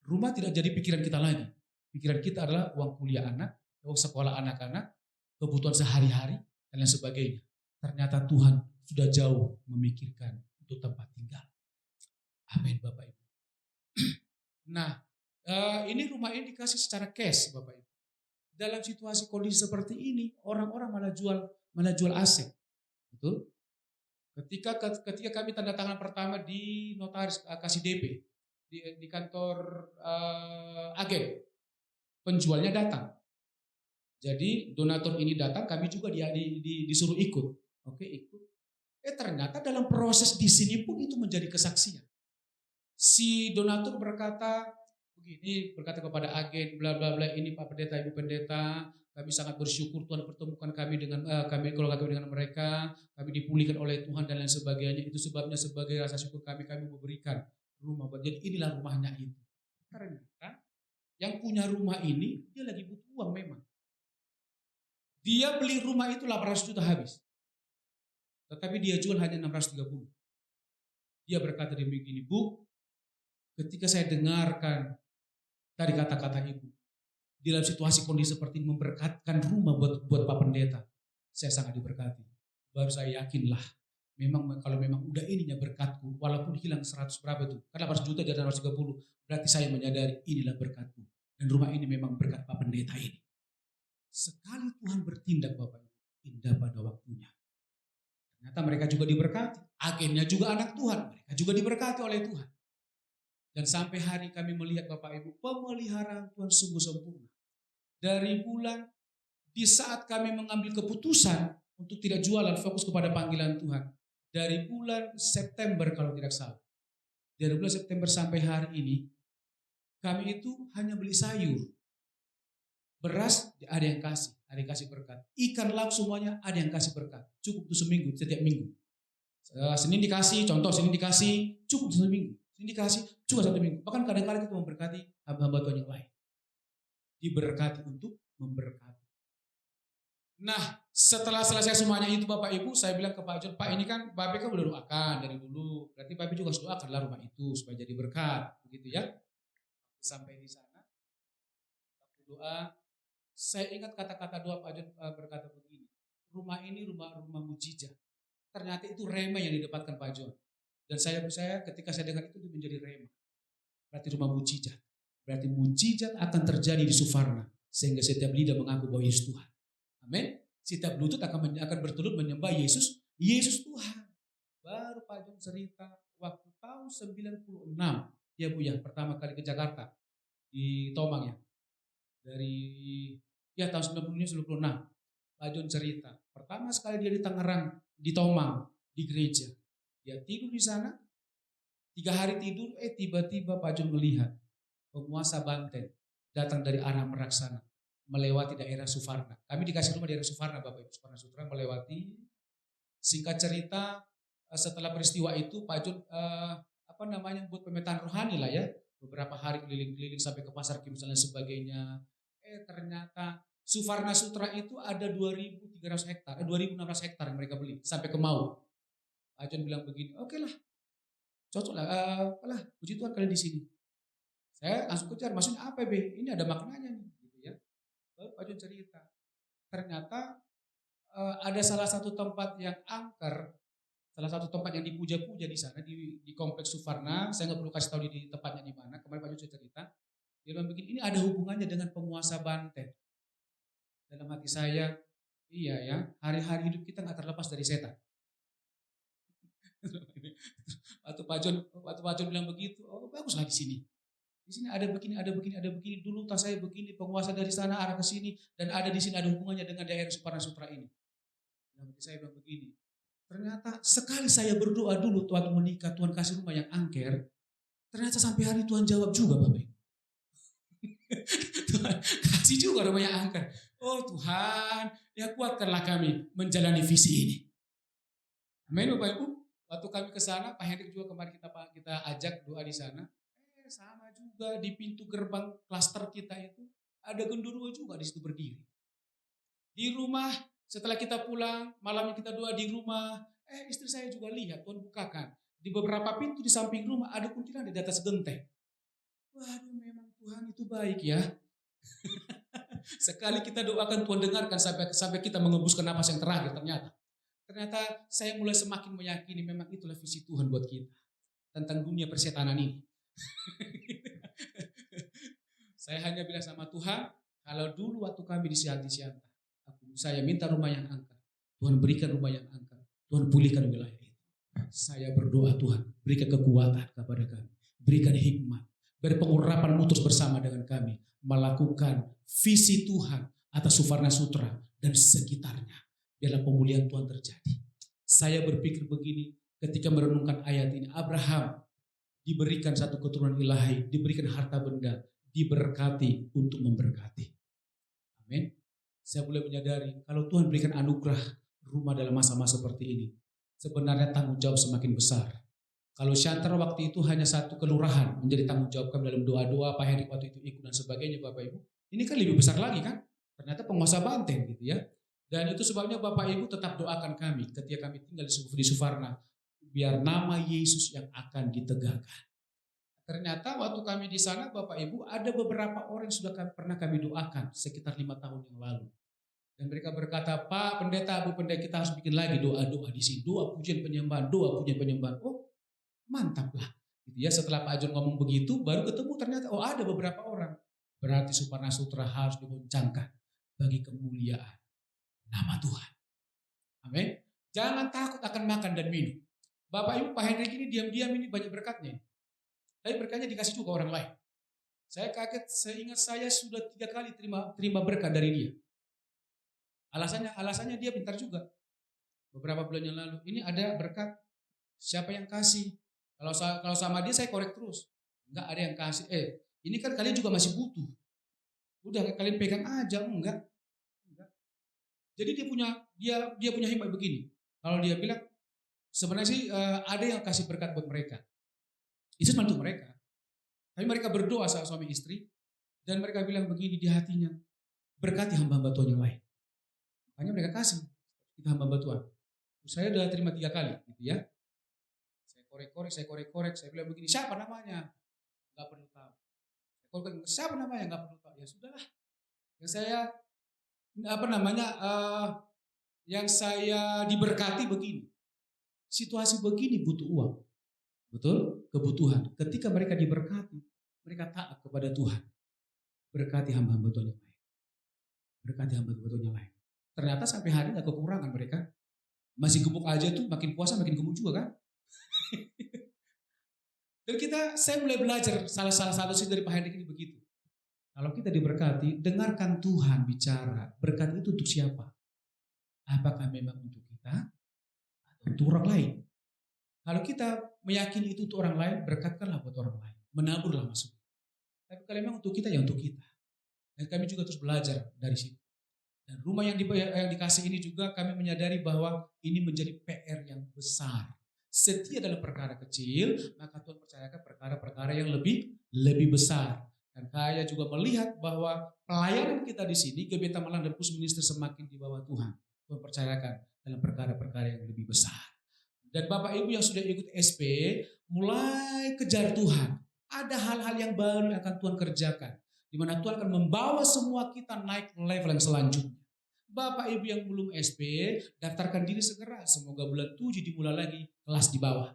Rumah tidak jadi pikiran kita lagi. Pikiran kita adalah uang kuliah anak, uang sekolah anak-anak, kebutuhan sehari-hari, dan lain sebagainya. Ternyata Tuhan sudah jauh memikirkan untuk tempat tinggal. Amin Bapak Ibu. Nah, ini rumah ini dikasih secara cash Bapak Ibu. Dalam situasi kondisi seperti ini, orang-orang malah jual aset. Betul? Ketika kami tanda tangan pertama di notaris kasih DP di kantor agen, penjualnya datang. Jadi donatur ini datang, kami juga disuruh ikut. Oke, ikut. Ternyata dalam proses di sini pun itu menjadi kesaksian. Si donatur berkata begini, berkata kepada agen, bla bla bla, ini Pak Pendeta, Ibu Pendeta, kami sangat bersyukur Tuhan pertemukan kami dengan keluarga kami dengan mereka, kami dipulihkan oleh Tuhan dan lain sebagainya. Itu sebabnya sebagai rasa syukur kami memberikan rumah. Jadi inilah rumahnya itu. Ternyata yang punya rumah ini dia lagi butuh uang memang. Dia beli rumah itu 800 juta habis. Tetapi dia jual hanya 630. Dia berkata begini, Bu, ketika saya dengarkan dari kata-kata Ibu, di dalam situasi kondisi seperti ini memberkatkan rumah buat Pak Pendeta, saya sangat diberkati. Baru saya yakinlah, memang kalau memang udah ininya berkatku, walaupun hilang 100 berapa itu, kan 800 juta jadi 630, berarti saya menyadari inilah berkatku. Dan rumah ini memang berkat Pak Pendeta ini. Sekali Tuhan bertindak Bapak Ibu, indah pada waktunya. Ternyata mereka juga diberkati, agennya juga anak Tuhan, mereka juga diberkati oleh Tuhan. Dan sampai hari kami melihat Bapak Ibu, pemeliharaan Tuhan sungguh sempurna. Dari bulan, di saat kami mengambil keputusan untuk tidak jualan, fokus kepada panggilan Tuhan. Dari bulan September kalau tidak salah. Dari bulan September sampai hari ini, kami itu hanya beli sayur. Beras ada yang kasih berkat. Ikan laut semuanya ada yang kasih berkat. Cukup untuk seminggu, setiap minggu. Senin dikasih, contoh Senin dikasih, cukup untuk seminggu. Senin dikasih, cukup satu minggu. Bahkan kadang-kadang kita memberkati hamba-hamba Tuhan yang lain. Diberkati untuk memberkati. Nah, setelah selesai semuanya itu Bapak Ibu, saya bilang ke Pak John, Pak ini kan Bapak kan udah doakan dari dulu. Berarti Bapak juga harus doakanlah rumah itu supaya jadi berkat. Begitu ya. Sampai di sana, waktu doa, saya ingat kata-kata doa Pak John berkata begini, rumah ini rumah mujizat. Ternyata itu rema yang didapatkan Pak John. Dan saya ketika saya dengar itu menjadi rema. Berarti rumah mujizat. Berarti mujizat akan terjadi di Sufarna. Sehingga setiap lidah mengaku bahwa Yesus Tuhan. Amin. Setiap lutut akan bertelut menyembah Yesus Tuhan. Baru Pak John cerita waktu tahun 96. Ya Bu ya, pertama kali ke Jakarta. Di Tomang ya. Tahun 96. Pak John cerita. Pertama sekali dia di Tangerang, di Tomang, di gereja. Dia tidur di sana. 3 hari tidur, tiba-tiba Pak John melihat penguasa Banten datang dari arah Merak sana, melewati daerah Sufarna. Kami dikasih rumah di daerah Sufarna, Bapak Ibu. Sufarna Sutra melewati. Singkat cerita, setelah peristiwa itu Pak John buat pemetaan rohani lah ya. Beberapa hari keliling-keliling sampai ke pasar Kim dan sebagainya. Ternyata Sufarna Sutra itu ada 2.300 hektar, 2.600 hektar yang mereka beli sampai ke Mau. Pak John bilang begini, oke lah, cocok lah, puji Tuhan kalian di sini. Saya langsung kejar, maksudnya apa Be? Ini ada maknanya nih, gitu ya. Lalu Pak John cerita, ternyata ada salah satu tempat yang angker, salah satu tempat yang dipuja-puja di sana di kompleks Sufarna. Saya nggak perlu kasih tahu di tempatnya di mana. Kemarin Pak John cerita, dia bilang begini, ini ada hubungannya dengan penguasa Banten. Dalam hati saya, iya ya, hari-hari hidup kita nggak terlepas dari setan. Waktu Pak John bilang begitu, oh baguslah di sini. Di sini ada begini, ada begini, ada begini. Dulu tas saya begini, penguasa dari sana arah ke sini, dan ada di sini ada hubungannya dengan daerah Suparna Sutra ini. Dan saya bilang begini, ternyata sekali saya berdoa dulu waktu menikah, Tuhan kasih rumah yang angker, ternyata sampai hari Tuhan jawab juga Bapak. Tuhan kasih juga rumah yang angker. Oh Tuhan, ya kuatkanlah kami menjalani visi ini. Amin Bapak Ibu. Waktu kami ke sana, Pak Hendrik juga kemarin kita ajak doa di sana. Sama juga di pintu gerbang klaster kita itu ada genderuwo juga di situ berdiri. Di rumah setelah kita pulang, malamnya kita doa di rumah. Istri saya juga lihat Tuhan bukakan. Di beberapa pintu di samping rumah ada kuntilanak di atas genteng. Waduh memang Tuhan itu baik ya. Sekali kita doakan Tuhan dengarkan sampai kita mengembuskan napas yang terakhir Ternyata saya mulai semakin meyakini memang itulah visi Tuhan buat kita. Tentang dunia persetanan ini. Saya hanya bilang sama Tuhan, kalau dulu waktu kami di Siantar, saya minta rumah yang angker. Tuhan berikan rumah yang angker. Tuhan pulihkan wilayah itu. Saya berdoa Tuhan, berikan kekuatan kepada kami. Berikan hikmat. Berpengurapan mutus bersama dengan kami. Melakukan visi Tuhan atas Suparna Sutra dan sekitarnya. Biarlah pemulihan Tuhan terjadi. Saya berpikir begini ketika merenungkan ayat ini. Abraham diberikan satu keturunan ilahi, diberikan harta benda, diberkati untuk memberkati. Amin. Saya mulai menyadari kalau Tuhan berikan anugerah rumah dalam masa-masa seperti ini, sebenarnya tanggung jawab semakin besar. Kalau Siantar waktu itu hanya satu kelurahan menjadi tanggung jawab kami dalam doa-doa, Pak Heri waktu itu ikut dan sebagainya Bapak Ibu. Ini kan lebih besar lagi kan? Ternyata penguasa Banten gitu ya. Dan itu sebabnya Bapak Ibu tetap doakan kami ketika kami tinggal di Suparna. Biar nama Yesus yang akan ditegakkan. Ternyata waktu kami di sana Bapak Ibu ada beberapa orang yang sudah pernah kami doakan sekitar 5 tahun yang lalu. Dan mereka berkata, Pak Pendeta, Bu Pendeta kita harus bikin lagi doa-doa di sini. Doa pujian penyembahan, doa pujian penyembahan. Oh mantap lah. Gitu ya, setelah Pak John ngomong begitu baru ketemu ternyata ada beberapa orang. Berarti Suparna Sutra harus digoncangkan bagi kemuliaan nama Tuhan. Amin. Jangan takut akan makan dan minum. Bapak Ibu Pak Hendrik ini diam-diam ini banyak berkatnya. Tapi berkatnya dikasih juga orang lain. Saya kaget, seingat saya sudah 3 kali terima berkat dari dia. Alasannya dia pintar juga. Beberapa bulan yang lalu, ini ada berkat, siapa yang kasih? Kalau sama dia saya korek terus. Enggak ada yang kasih. Ini kan kalian juga masih butuh. Udah kalian pegang aja, enggak. Jadi dia punya hikmat begini. Kalau dia bilang sebenarnya sih ada yang kasih berkat buat mereka. Itu cuma untuk mereka. Tapi mereka berdoa sama suami istri dan mereka bilang begini di hatinya, berkati hamba-hamba Tuhan yang lain. Makanya mereka kasih kita hamba-hamba Tuhan. Saya udah terima 3 kali, gitu ya. Saya korek-korek, saya bilang begini, siapa namanya? Enggak perlu tahu. Siapa namanya? Enggak perlu tahu. Ya sudahlah. Yang saya diberkati begini. Situasi begini butuh uang. Betul? Kebutuhan. Ketika mereka diberkati, mereka taat kepada Tuhan. Berkati hamba-hamba Tuhan yang lain. Berkati hamba-hamba Tuhan yang lain. Ternyata sampai hari gak kekurangan mereka. Masih gemuk aja tuh, makin puasa makin gemuk juga kan? Dan saya mulai belajar salah satu sih dari Pak Hendrik ini begitu. Kalau kita diberkati, dengarkan Tuhan bicara. Berkat itu untuk siapa? Apakah memang untuk kita atau untuk orang lain? Kalau kita meyakini itu untuk orang lain, berkatkanlah buat orang lain. Menaburlah masuk. Tapi kalau memang untuk kita, ya untuk kita. Dan kami juga terus belajar dari situ. Dan rumah yang dikasih ini juga kami menyadari bahwa ini menjadi PR yang besar. Setia dalam perkara kecil, maka Tuhan percayakan perkara-perkara yang lebih besar. Dan saya juga melihat bahwa pelayanan kita di sini, Gebeta Malang dan Pus Minister semakin di bawah Tuhan. Tuhan percayakan dalam perkara-perkara yang lebih besar. Dan Bapak Ibu yang sudah ikut SP, mulai kejar Tuhan. Ada hal-hal yang baru yang akan Tuhan kerjakan. Di mana Tuhan akan membawa semua kita naik level yang selanjutnya. Bapak Ibu yang belum SP, daftarkan diri segera. Semoga bulan 7 dimulai lagi kelas di bawah.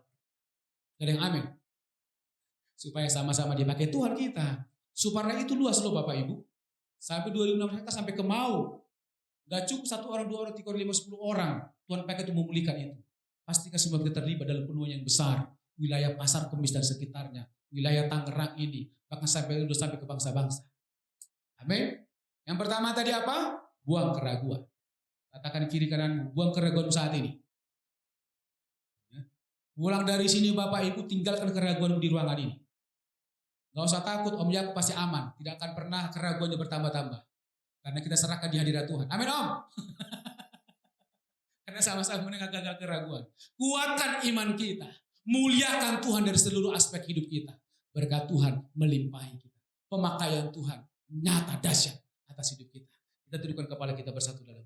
Ada yang amin? Supaya sama-sama dipakai Tuhan kita. Suparna itu luas loh Bapak Ibu. Sampai 2016 kita sampai ke Mau. Gak cukup 1 orang, 2 orang, 3 orang, 5, 10 orang. Tuhan pakai untuk memulihkan itu. Pastikan semua kita terlibat dalam penuhan yang besar. wilayah Pasar Kemis dan sekitarnya, wilayah Tangerang ini, bahkan sampai ke bangsa-bangsa. Amin. Yang pertama tadi apa? Buang keraguan. Katakan kiri kananmu, buang keraguan saat ini. Pulang dari sini Bapak Ibu, tinggalkan keraguan di ruangan ini. Gak usah takut, Om Yakub pasti aman. Tidak akan pernah keraguannya bertambah-tambah. Karena kita serahkan di hadirat Tuhan. Amin Om. Karena sama-sama menengah keraguan. Kuatkan iman kita. Muliakan Tuhan dari seluruh aspek hidup kita. Berkat Tuhan melimpahi kita. Pemakaian Tuhan nyata dahsyat atas hidup kita. Kita tundukkan kepala kita bersatu dalam